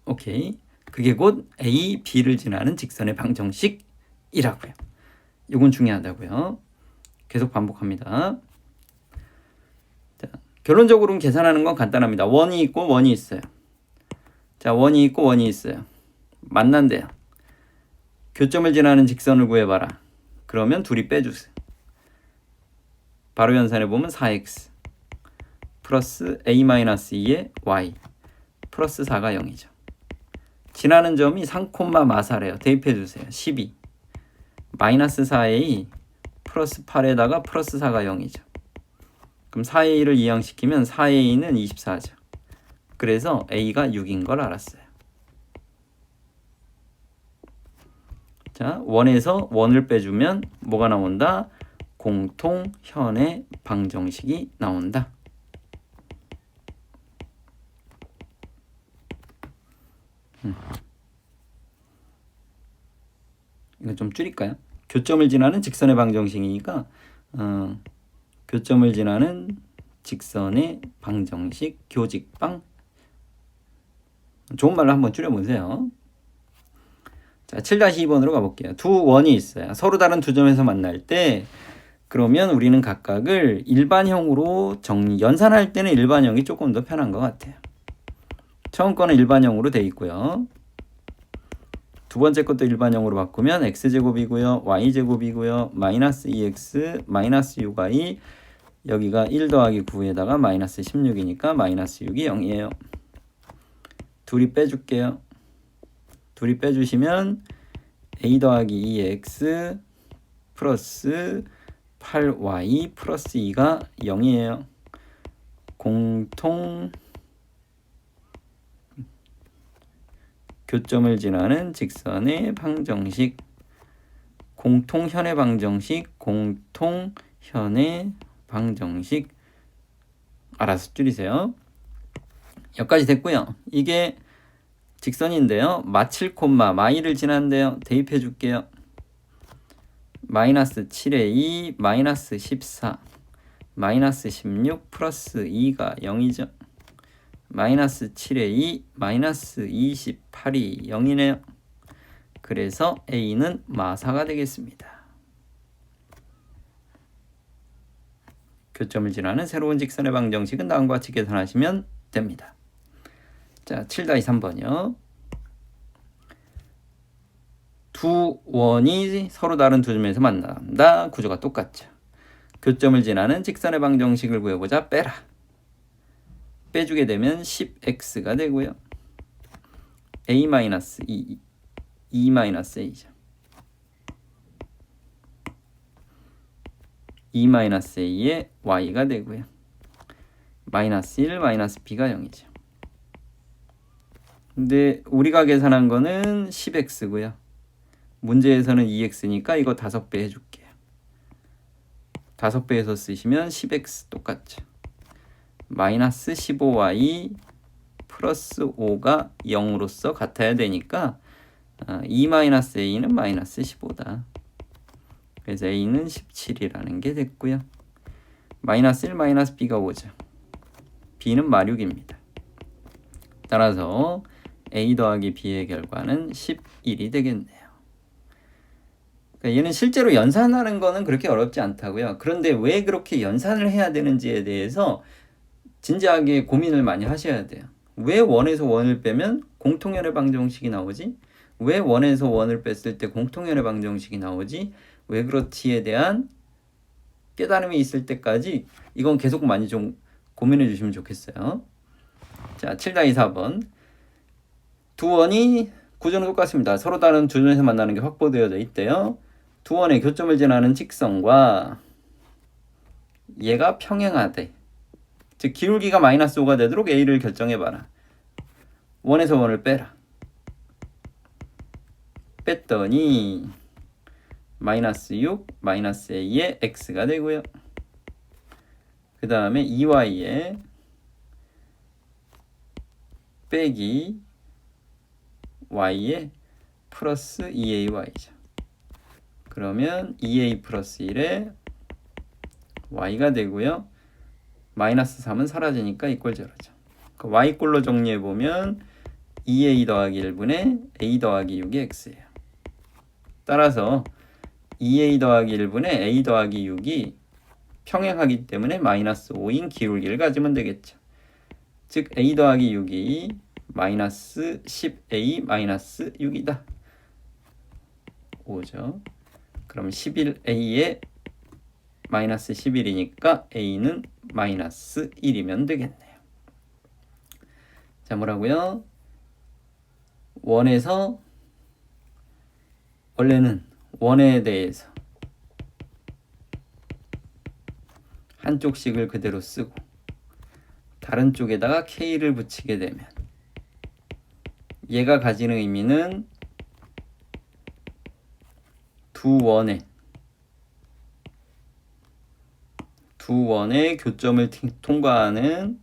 오케이. 그게 곧 A, B를 지나는 직선의 방정식이라고요. 이건 중요하다고요. 계속 반복합니다. 자, 결론적으로는 계산하는 건 간단합니다. 원이 있고 원이 있어요. 자, 원이 있고 원이 있어요. 만난대요. 교점을 지나는 직선을 구해봐라. 그러면 둘이 빼주세요. 바로 연산해 보면 4x 플러스 a-2의 y 플러스 4가 0이죠. 지나는 점이 3,마사래요. 대입해 주세요. 12 마이너스 4a 플러스 8에다가 플러스 4가 0이죠. 그럼 4a를 이항시키면 4a는 24죠. 그래서 a가 6인 걸 알았어요. 자, 원에서 원을 빼주면 뭐가 나온다? 공통현의 방정식이 나온다. 이거 좀 줄일까요? 교점을 지나는 직선의 방정식이니까 교점을 지나는 직선의 방정식 교직방. 좋은 말로 한번 줄여보세요. 자, 7-2번으로 가볼게요. 두 원이 있어요. 서로 다른 두 점에서 만날 때 그러면 우리는 각각을 일반형으로 연산할 때는 일반형이 조금 더 편한 것 같아요. 처음 거는 일반형으로 돼 있고요. 두 번째 것도 일반형으로 바꾸면 x제곱이고요. y제곱이고요. 마이너스 2x 마이너스 6y 여기가 1 더하기 9에다가 마이너스 16이니까 마이너스 6이 0이에요. 둘이 빼줄게요. 둘이 빼주시면 a 더하기 2x 플러스 8y 플러스 2가 0이에요. 공통 교점을 지나는 직선의 방정식, 공통현의 방정식, 공통현의 방정식. 알아서 줄이세요. 여기까지 됐고요. 이게 직선인데요. 마칠 콤마 마이를 지난데요. 대입해 줄게요. 마이너스 7에 2, 마이너스 14, 마이너스 16 플러스 2가 0이죠. 마이너스 7에 2, 마이너스 28이 0이네요. 그래서 A는 마사가 되겠습니다. 교점을 지나는 새로운 직선의 방정식은 다음과 같이 계산하시면 됩니다. 자, 7-3번이요. 두 원이 서로 다른 두 점에서 만난다. 구조가 똑같죠. 교점을 지나는 직선의 방정식을 구해보자. 빼라. 빼주게 되면 10x가 되고요. a-2, 2-a죠. 2-a에 y가 되고요. 마이너스 1, 마이너스 b가 0이죠. 근데 우리가 계산한 거는 10x고요. 문제에서는 2x니까 이거 5배 해줄게요. 5배에서 쓰시면 10x 똑같죠. 마이너스 15y 플러스 5가 0으로서 같아야 되니까 2-a는 마이너스 15다. 그래서 a는 17이라는 게 됐고요. 마이너스 1, 마이너스 b가 5죠. b는 마륙입니다. 따라서 a 더하기 b의 결과는 11이 되겠네요. 그러니까 얘는 실제로 연산하는 거는 그렇게 어렵지 않다고요. 그런데 왜 그렇게 연산을 해야 되는지에 대해서 진지하게 고민을 많이 하셔야 돼요. 왜 원에서 원을 빼면 공통연의 방정식이 나오지? 왜 원에서 원을 뺐을 때 공통연의 방정식이 나오지? 왜 그렇지에 대한 깨달음이 있을 때까지 이건 계속 많이 좀 고민해 주시면 좋겠어요. 자, 7-4번. 두 원이 구조는 똑같습니다. 서로 다른 두 점에서 만나는 게 확보되어져 있대요. 두 원의 교점을 지나는 직선과 얘가 평행하대. 즉 기울기가 마이너스 5가 되도록 A를 결정해봐라. 원에서 원을 빼라. 뺐더니 마이너스 6, 마이너스 A에 X가 되고요. 그 다음에 2Y에 빼기 Y에 플러스 2AY죠. 그러면 2A 플러스 1에 Y가 되고요. 마이너스 3은 사라지니까 이꼴 제로죠. 그 Y꼴로 정리해보면 2A 더하기 1분의 A 더하기 6이 X예요. 따라서 2A 더하기 1분의 A 더하기 6이 평행하기 때문에 마이너스 5인 기울기를 가지면 되겠죠. 즉 A 더하기 6이 마이너스 10A 마이너스 6이다. 5죠. 그럼 11A에 마이너스 11이니까 A는 마이너스 1이면 되겠네요. 자, 뭐라고요? 원에서 원래는 원에 대해서 한쪽씩을 그대로 쓰고 다른 쪽에다가 K를 붙이게 되면 얘가 가지는 의미는 두 원의 교점을 통과하는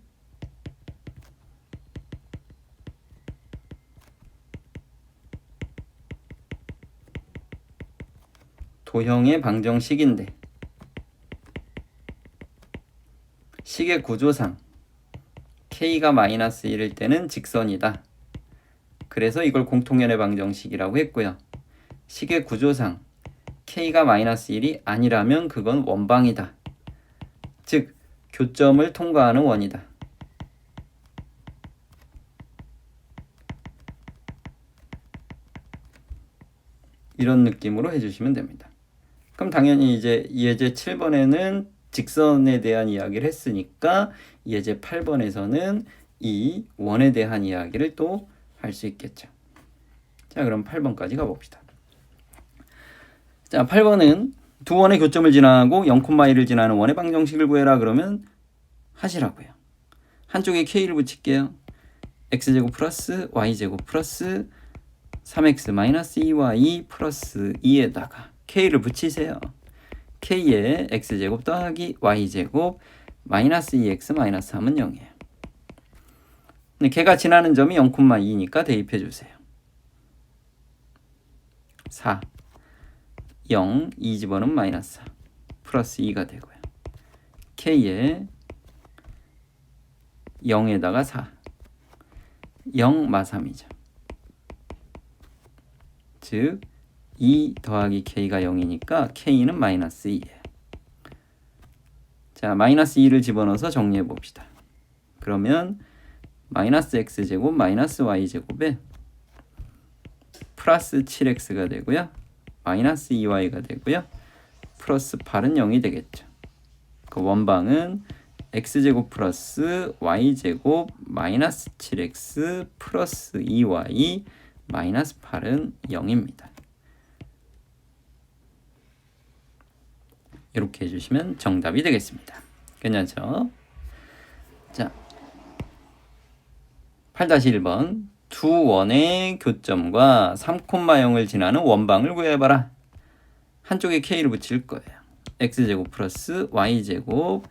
도형의 방정식인데 식의 구조상 k가 마이너스 1일 때는 직선이다. 그래서 이걸 공통연의 방정식이라고 했고요. 식의 구조상 k가 마이너스 1이 아니라면 그건 원방이다. 즉 교점을 통과하는 원이다. 이런 느낌으로 해주시면 됩니다. 그럼 당연히 이제 예제 7번에는 직선에 대한 이야기를 했으니까 예제 8번에서는 이 원에 대한 이야기를 또 할 수 있겠죠. 자, 그럼 8번까지 가봅시다. 자, 8번은 두 원의 교점을 지나고 0,1을 지나는 원의 방정식을 구해라 그러면 하시라고요. 한쪽에 k를 붙일게요. x제곱 플러스 y제곱 플러스 3x 마이너스 2y 플러스 2에다가 k를 붙이세요. k에 x제곱 더하기 y제곱 마이너스 2x 마이너스 3은 0이에요. 근데 걔가 지나는 점이 0,2니까 대입해 주세요. 4 0 2 집어넣으면 마이너스 4 플러스 2가 되고요. k에 0에다가 4 0 마 3이죠. 즉 2 더하기 k가 0이니까 k는 마이너스 2예요. 자, 마이너스 2를 집어넣어서 정리해 봅시다. 그러면 마이너스 x제곱 마이너스 y제곱에 플러스 7x가 되고요. 마이너스 2y가 되고요. 플러스 8은 0이 되겠죠. 그 원방은 x제곱 플러스 y제곱 마이너스 7x 플러스 2y 마이너스 8은 0입니다. 이렇게 해주시면 정답이 되겠습니다. 괜찮죠? 자, 8-1번 두 원의 교점과 3,0을 지나는 원방을 구해봐라. 한쪽에 k를 붙일 거예요. x제곱 플러스 y제곱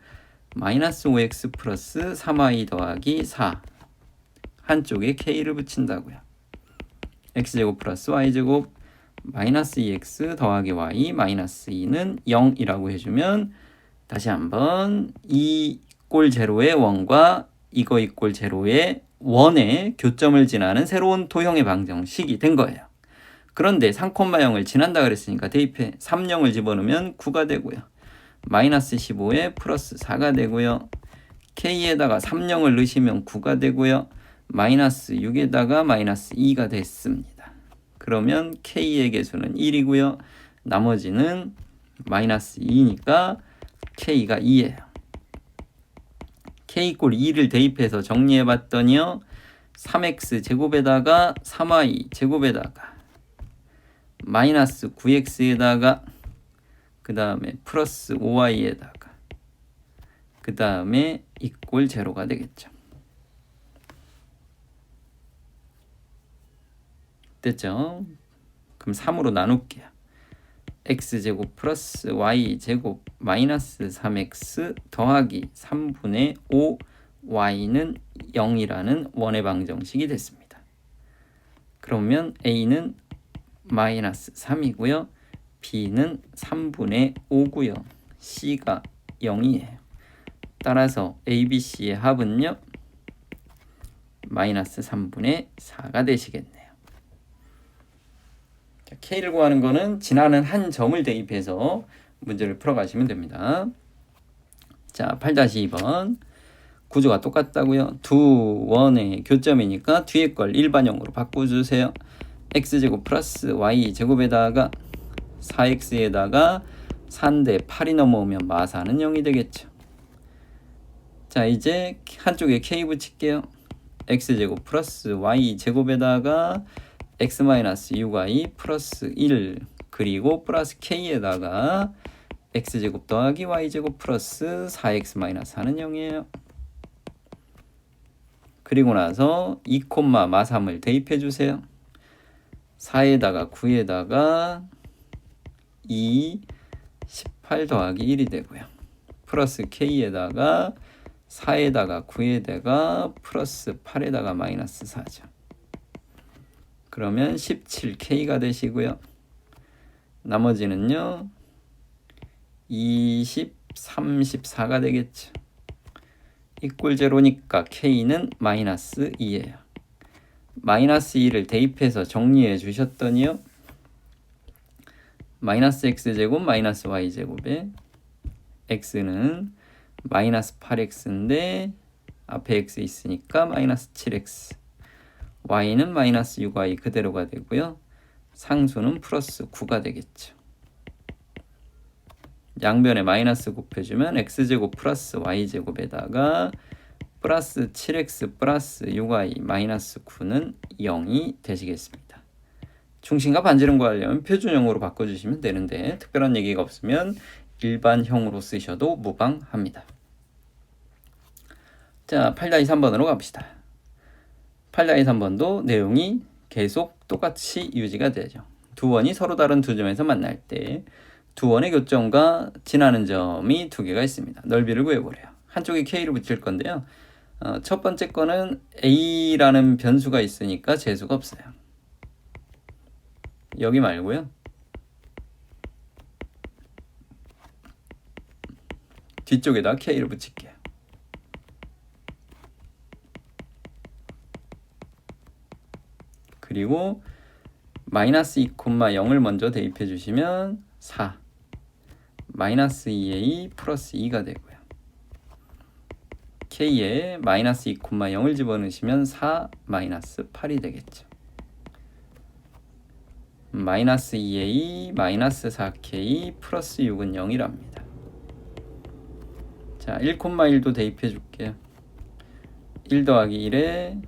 마이너스 5x 플러스 3y 더하기 4 한쪽에 k를 붙인다고요. x제곱 플러스 y제곱 마이너스 2x 더하기 y 마이너스 2는 0이라고 해주면 다시 한번 이 꼴 제로의 원과 이거 이꼴 제로의 원의 교점을 지나는 새로운 도형의 방정식이 된 거예요. 그런데 3,0을 지난다 그랬으니까 대입해 3,0을 집어넣으면 9가 되고요. 마이너스 15에 플러스 4가 되고요. k에다가 3,0을 넣으시면 9가 되고요. 마이너스 6에다가 마이너스 2가 됐습니다. 그러면 k의 개수는 1이고요. 나머지는 마이너스 2니까 k가 2예요. k 꼴 2를 대입해서 정리해 봤더니요. 3x 제곱에다가 3y 제곱에다가 마이너스 9x에다가 그 다음에 플러스 5y에다가 그 다음에 이꼴 제로가 되겠죠. 됐죠? 그럼 3으로 나눌게요. x제곱 플러스 y제곱 마이너스 3x 더하기 3분의 5 y는 0이라는 원의 방정식이 됐습니다. 그러면 a는 마이너스 3이고요. b는 3분의 5고요. c가 0이에요. 따라서 ABC의 합은요. 마이너스 3분의 4가 되시겠네요. 자, K를 구하는 거는 지나는 한 점을 대입해서 문제를 풀어가시면 됩니다. 자, 8-2번 구조가 똑같다고요. 두 원의 교점이니까 뒤에 걸 일반형으로 바꿔주세요. x제곱 플러스 y제곱에다가 4x에다가 4인데 8이 넘어오면 마사는 0이 되겠죠. 자, 이제 한쪽에 k 붙일게요. x제곱 플러스 y제곱에다가 x-6y 플러스 1 그리고 플러스 k에다가 x제곱 더하기 y제곱 플러스 4x-4는 0이에요. 그리고 나서 2, 마3을 대입해 주세요. 4에다가 9에다가 2, 18 더하기 1이 되고요. 플러스 k에다가 4에다가 9에다가 플러스 8에다가 마이너스 4죠. 그러면 17k가 되시고요. 나머지는요. 20, 34가 되겠죠. 이꼴 제로니까 k는 마이너스 2예요. 마이너스 2를 대입해서 정리해 주셨더니요. 마이너스 x제곱 마이너스 y제곱에 x는 마이너스 8x인데 앞에 x 있으니까 마이너스 7x, y는 마이너스 6y 그대로가 되고요. 상수는 플러스 9가 되겠죠. 양변에 마이너스 곱해주면 x제곱 플러스 y제곱에다가 플러스 7x 플러스 6y 마이너스 9는 0이 되시겠습니다. 중심과 반지름 구하려면 표준형으로 바꿔주시면 되는데 특별한 얘기가 없으면 일반형으로 쓰셔도 무방합니다. 자, 8-3번으로 갑시다. 8-3번도 내용이 계속 똑같이 유지가 되죠. 두 원이 서로 다른 두 점에서 만날 때 두 원의 교점과 지나는 점이 두 개가 있습니다. 넓이를 구해보래요. 한쪽에 k를 붙일 건데요. 첫 번째 거는 a라는 변수가 있으니까 재수가 없어요. 여기 말고요. 뒤쪽에다 k를 붙일게요. 그리고 마이너스 2,0을 먼저 대입해 주시면 4, 마이너스 2a 플러스 2가 되고요. k에 마이너스 2,0을 집어넣으시면 4 마이너스 8이 되겠죠. 마이너스 2a 마이너스 4k 플러스 6은 0이랍니다. 자, 1,1도 대입해 줄게요. 1 더하기 1에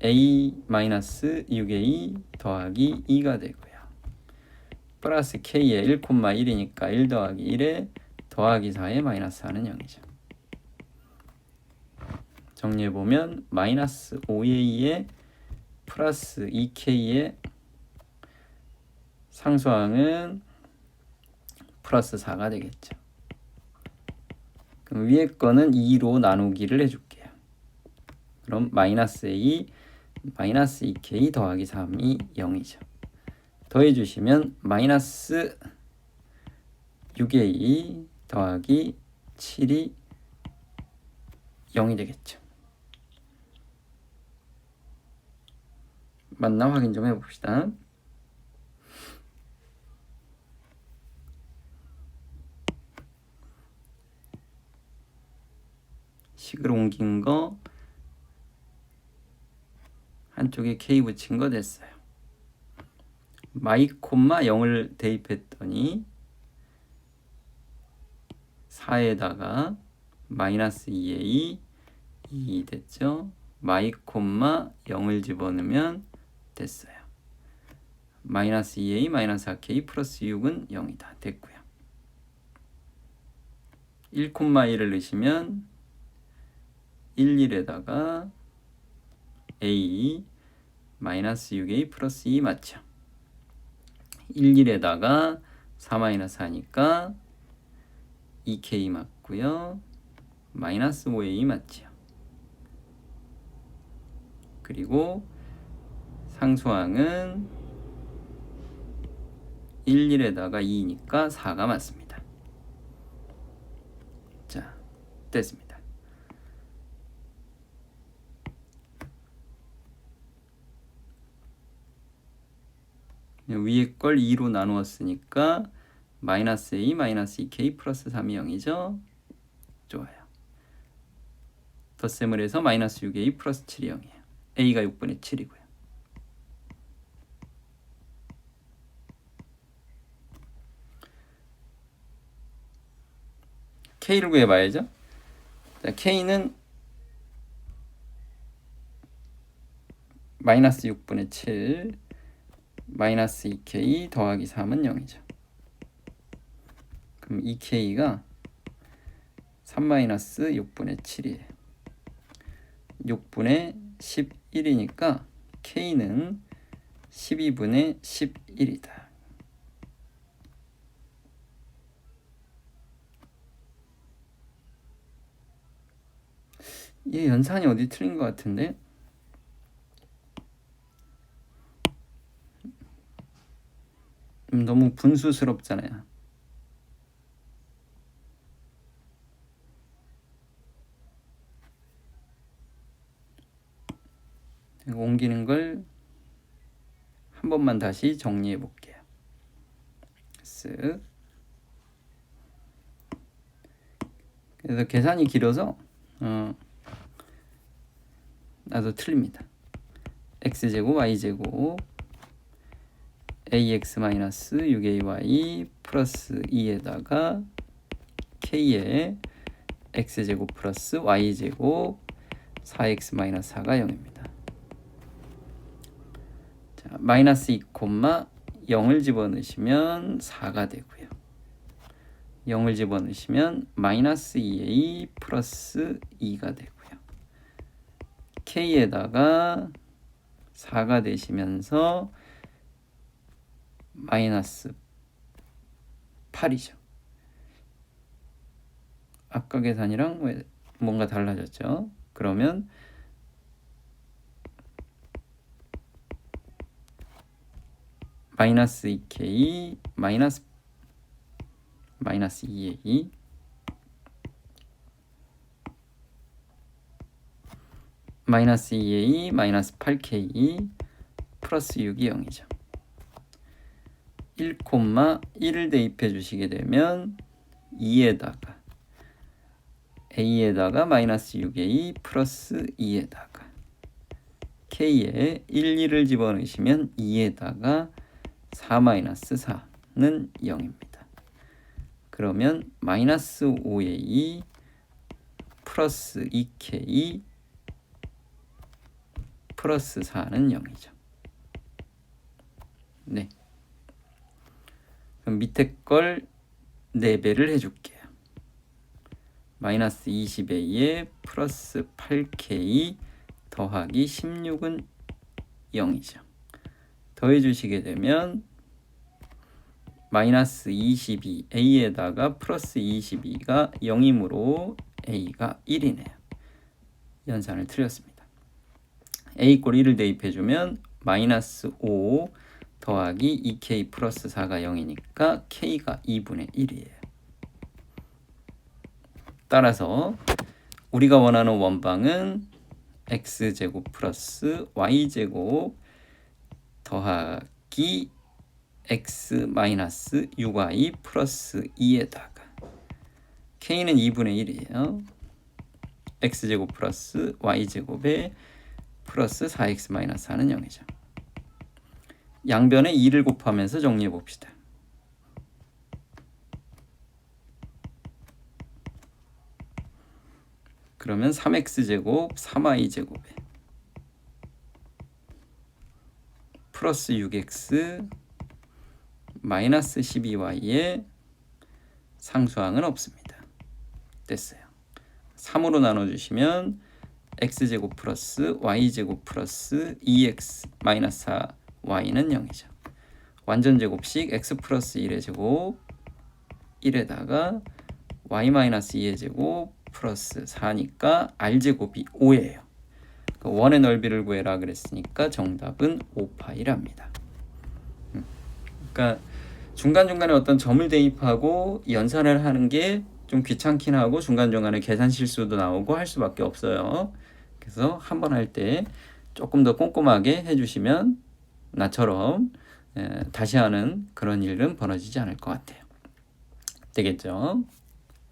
a 마이너스 6a 더하기 2가 되고요. 플러스 k에 1,1이니까 1 더하기 1에 더하기 4에 마이너스 4는 0이죠. 정리해보면 마이너스 5a에 플러스 2k에 상수항은 플러스 4가 되겠죠. 그럼 위에 거는 2로 나누기를 해줄게요. 그럼 마이너스 a 마이너스 2k 더하기 3이 0이죠. 더해주시면 마이너스 6a 더하기 7이 0이 되겠죠. 맞나 확인 좀 해봅시다. 식을 옮긴 거 한쪽에 k 붙인 거 됐어요. 마이 콤마 0을 대입했더니 4에다가 마이너스 2a 2 됐죠. 마이 콤마 0을 집어넣으면 됐어요. 마이너스 2a 마이너스 4k 플러스 6은 0이다. 됐고요. 1,1을 넣으시면 11에다가 a 마이너스 6a 플러스 2 맞죠. 11에다가 4 마이너스 4니까 2k 맞고요. 마이너스 5a 맞죠. 그리고 상수항은 11에다가 2니까 4가 맞습니다. 자, 됐습니다. 위에 걸 2로 나누었으니까 마이너스 a 마이너스 2k 플러스 3이 0이죠. 좋아요. 덧셈을 해서 마이너스 6a 플러스 7이 0이에요. a가 6분의 7이고요. k를 구해봐야죠. 자, k는 마이너스 6분의 7 마이너스 2k 더하기 3은 0이죠. 그럼 2k가 3 마이너스 6분의 7이에요. 6분의 11이니까 k는 12분의 11이다. 얘 연산이 어디 틀린 것 같은데? 너무 분수스럽잖아요. 남기는 걸 한 번만 다시 정리해 볼게요. 쓱. 그래서 계산이 길어서 나도 틀립니다. x제곱 y제곱 ax-6ay 플러스 2에다가 k에 x제곱 플러스 y제곱 4x-4가 0입니다. 자, 마이너스 2, 0을 집어넣으시면 4가 되고요. 0을 집어넣으시면 마이너스 2a 플러스 2가 되고요. k에다가 4가 되시면서 마이너스 8이죠. 아까 계산이랑 왜 뭔가 달라졌죠? 그러면 마이너스 2k 마이너스 2a 마이너스 2a 마이너스 8k 플러스 6이 0이죠. 1,1을 대입해 주시게 되면 2에다가 a에다가 마이너스 6a 플러스 2에다가 k에 1, 2를 집어넣으시면 2에다가 4 마이너스 4는 0입니다. 그러면 마이너스 5a 플러스 2k 플러스 4는 0이죠. 네. 그럼 밑에 걸 4배를 해줄게요. 마이너스 20a에 플러스 8k 더하기 16은 0이죠. 더해주시게 되면 마이너스 22a에다가 플러스 22가 0이므로 a가 1이네요. 연산을 틀렸습니다. a 꼴 1을 대입해주면 마이너스 5 더하기 2k 플러스 4가 0이니까 k가 2분의 1이에요. 따라서 우리가 원하는 원방은 x제곱 플러스 y제곱 더하기 x 마이너스 6y 플러스 2에다가 k는 2분의 1이에요. x제곱 플러스 y제곱에 플러스 4x 마이너스 4는 0이죠. 양변에 2를 곱하면서 정리해 봅시다. 그러면 3x제곱 3y제곱에 플러스 6x 마이너스 12y에 상수항은 없습니다. 됐어요. 3으로 나눠주시면 x제곱 플러스 y제곱 플러스 2x 마이너스 4y는 0이죠. 완전제곱식 x 플러스 1의 제곱 1에다가 y 마이너스 2의 제곱 플러스 4니까 r제곱이 5예요. 원의 넓이를 구해라 그랬으니까 정답은 5파이랍니다. 그러니까 중간중간에 어떤 점을 대입하고 연산을 하는 게 좀 귀찮긴 하고 중간중간에 계산 실수도 나오고 할 수밖에 없어요. 그래서 한번 할 때 조금 더 꼼꼼하게 해주시면 나처럼 다시 하는 그런 일은 벌어지지 않을 것 같아요. 되겠죠?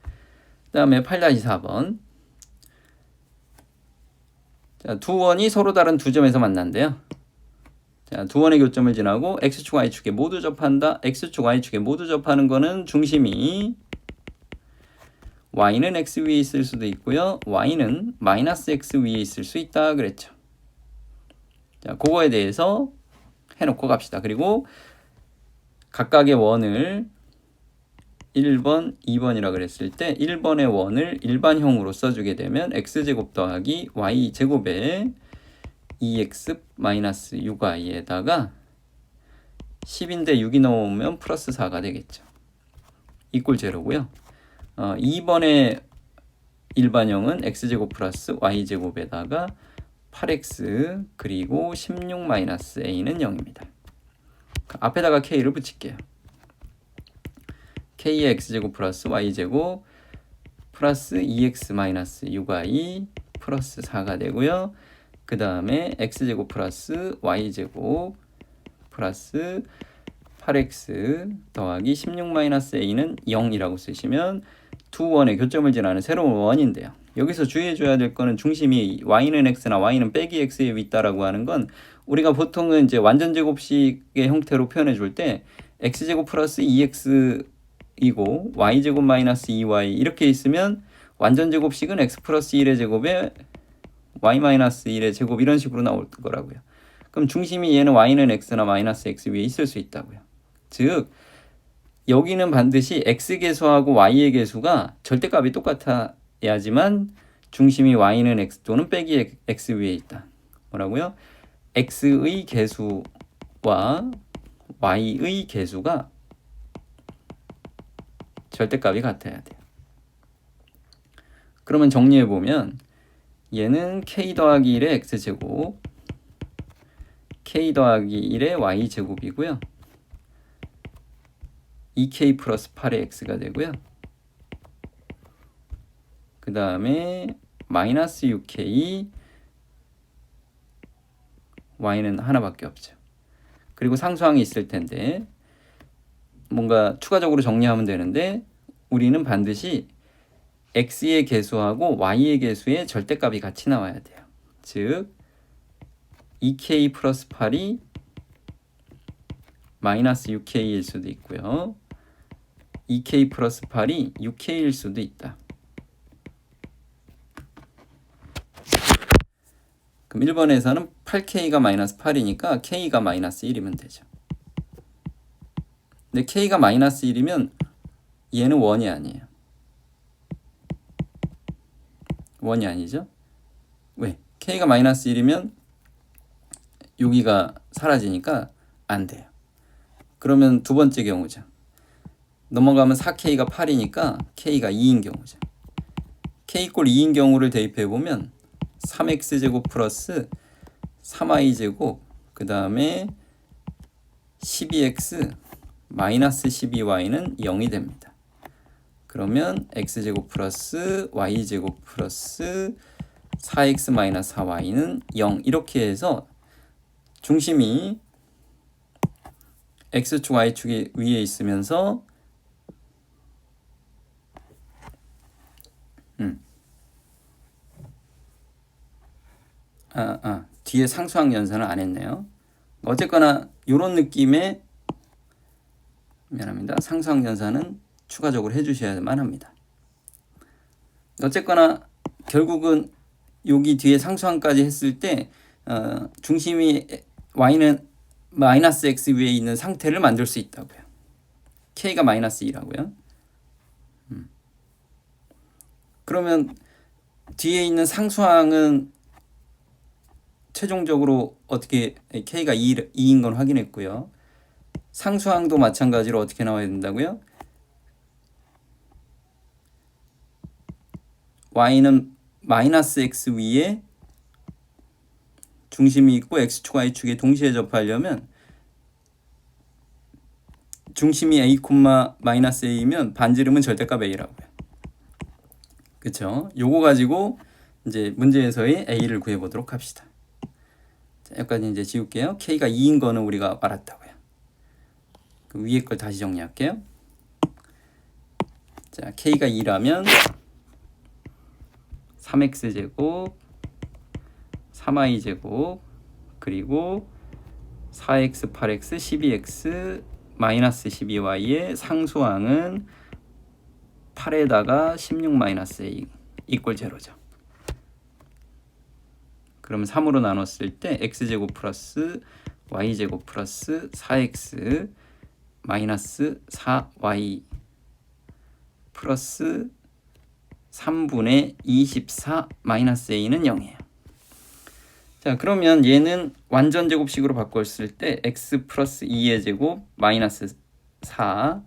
그 다음에 8-4번. 자, 두 원이 서로 다른 두 점에서 만난대요. 자, 두 원의 교점을 지나고 x축, y축에 모두 접한다. x축, y축에 모두 접하는 거는 중심이 y는 x 위에 있을 수도 있고요. y는 마이너스 x 위에 있을 수 있다 그랬죠. 자, 그거에 대해서 해놓고 갑시다. 그리고 각각의 원을 1번, 2번이라 그랬을 때 1번의 원을 일반형으로 써주게 되면 x제곱 더하기 y제곱에 2x 마이너스 6y에다가 10인데 6이 넘으면 플러스 4가 되겠죠. 이꼴 제로고요. 2번의 일반형은 x제곱 플러스 y제곱에다가 8x 그리고 16 마이너스 a는 0입니다. 앞에다가 k를 붙일게요. k의 x제곱 플러스 y제곱 플러스 2x 마이너스 6y 플러스 4가 되고요. 그 다음에 x제곱 플러스 y제곱 플러스 8x 더하기 16-a는 0이라고 쓰시면 두 원의 교점을 지나는 새로운 원인데요. 여기서 주의해줘야 될 거는 중심이 y는 x나 y는 빼기 x에 있다라고 하는 건 우리가 보통은 이제 완전제곱식의 형태로 표현해 줄 때 x제곱 플러스 2x이고 y제곱 마이너스 2y 이렇게 있으면 완전제곱식은 x 플러스 1의 제곱에 y 마이너스 1의 제곱 이런 식으로 나올 거라고요. 그럼 중심이 얘는 y는 x나 마이너스 x 위에 있을 수 있다고요. 즉 여기는 반드시 x계수하고 y의 계수가 절대값이 똑같아야지만 중심이 y는 x 또는 빼기 x 위에 있다. 뭐라고요? x의 계수와 y의 계수가 절대값이 같아야 돼요. 그러면 정리해보면 얘는 k 더하기 1의 x제곱 k 더하기 1의 y제곱이고요. 2k 플러스 8의 x가 되고요. 그 다음에 마이너스 6k y는 하나밖에 없죠. 그리고 상수항이 있을 텐데 뭔가 추가적으로 정리하면 되는데 우리는 반드시 x의 계수하고 y의 계수의 절대값이 같이 나와야 돼요. 즉 2k 플러스 8이 마이너스 6k일 수도 있고요. 2k 플러스 8이 6k일 수도 있다. 그럼 1번에서는 8k가 마이너스 8이니까 k가 마이너스 1이면 되죠. 근데 k가 마이너스 1이면 얘는 원이 아니에요. 원이 아니죠? 왜? k가 마이너스 1이면 여기가 사라지니까 안 돼요. 그러면 두 번째 경우죠. 넘어가면 4k가 8이니까 k가 2인 경우죠. k 이꼴 2인 경우를 대입해보면 3x제곱 플러스 3y제곱 그 다음에 12x 마이너스 12y는 0이 됩니다. 그러면 x제곱 플러스 y제곱 플러스 4x 마이너스 4y는 0 이렇게 해서 중심이 x축 y축이 위에 있으면서 뒤에 상수항 연산을 안 했네요. 어쨌거나 이런 느낌의 미안합니다. 상수항 연산은 추가적으로 해주셔야만 합니다. 어쨌거나 결국은 여기 뒤에 상수항까지 했을 때 중심이 y는 마이너스 x 위에 있는 상태를 만들 수 있다고요. k가 마이너스 2라고요. 그러면 뒤에 있는 상수항은 최종적으로 어떻게 k가 2인 건 확인했고요. 상수항도 마찬가지로 어떻게 나와야 된다고요? y는 마이너스 x 위에 중심이 있고 x축, y축에 동시에 접하려면 중심이 a, 마이너스 a이면 반지름은 절대값 a라고요. 그쵸? 요거 가지고 이제 문제에서의 a를 구해보도록 합시다. 자, 여기까지 이제 지울게요. k가 2인 거는 우리가 알았다고요. 그 위에 걸 다시 정리할게요. 자, k가 2라면 3x제곱 3y제곱 그리고 4x, 8x, 12x, 마이너스 12y의 상수항은 8에다가 16 마이너스 a 이꼴 제로죠. 그럼 3으로 나눴을 때 x제곱 플러스 y제곱 플러스 4x 마이너스 4y 플러스 3분의 24 마이너스 a는 0이에요. 자, 그러면 얘는 완전 제곱식으로 바꿨을 때 x 플러스 2의 제곱 마이너스 4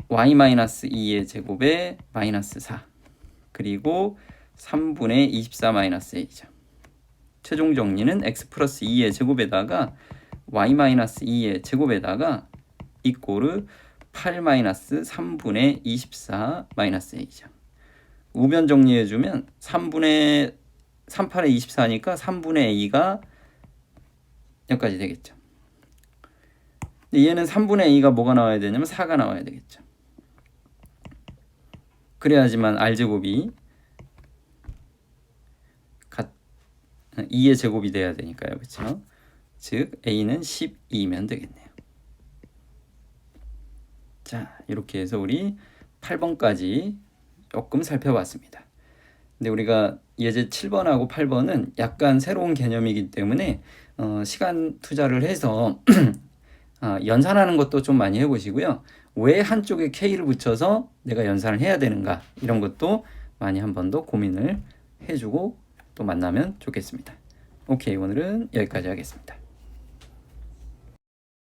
y 마이너스 2의 제곱에 마이너스 4 그리고 3분의 24 마이너스 a죠. 최종 정리는 x 플러스 2의 제곱에다가 y 마이너스 2의 제곱에다가 이꼬르 8 마이너스 3분의 24 마이너스 a죠. 우변 정리해주면 3분의 38에 24니까 3분의 a가 여기까지 되겠죠. 근데 얘는 3분의 a가 뭐가 나와야 되냐면 4가 나와야 되겠죠. 그래야지만 r제곱이 2의 제곱이 돼야 되니까요. 그렇죠? 즉 a는 12면 되겠네요. 자, 이렇게 해서 우리 8번까지 조금 살펴봤습니다. 근데 우리가 예제 7번하고 8번은 약간 새로운 개념이기 때문에 시간 투자를 해서 연산하는 것도 좀 많이 해보시고요. 왜 한쪽에 K를 붙여서 내가 연산을 해야 되는가 이런 것도 많이 한 번 더 고민을 해주고 또 만나면 좋겠습니다. 오케이, 오늘은 여기까지 하겠습니다.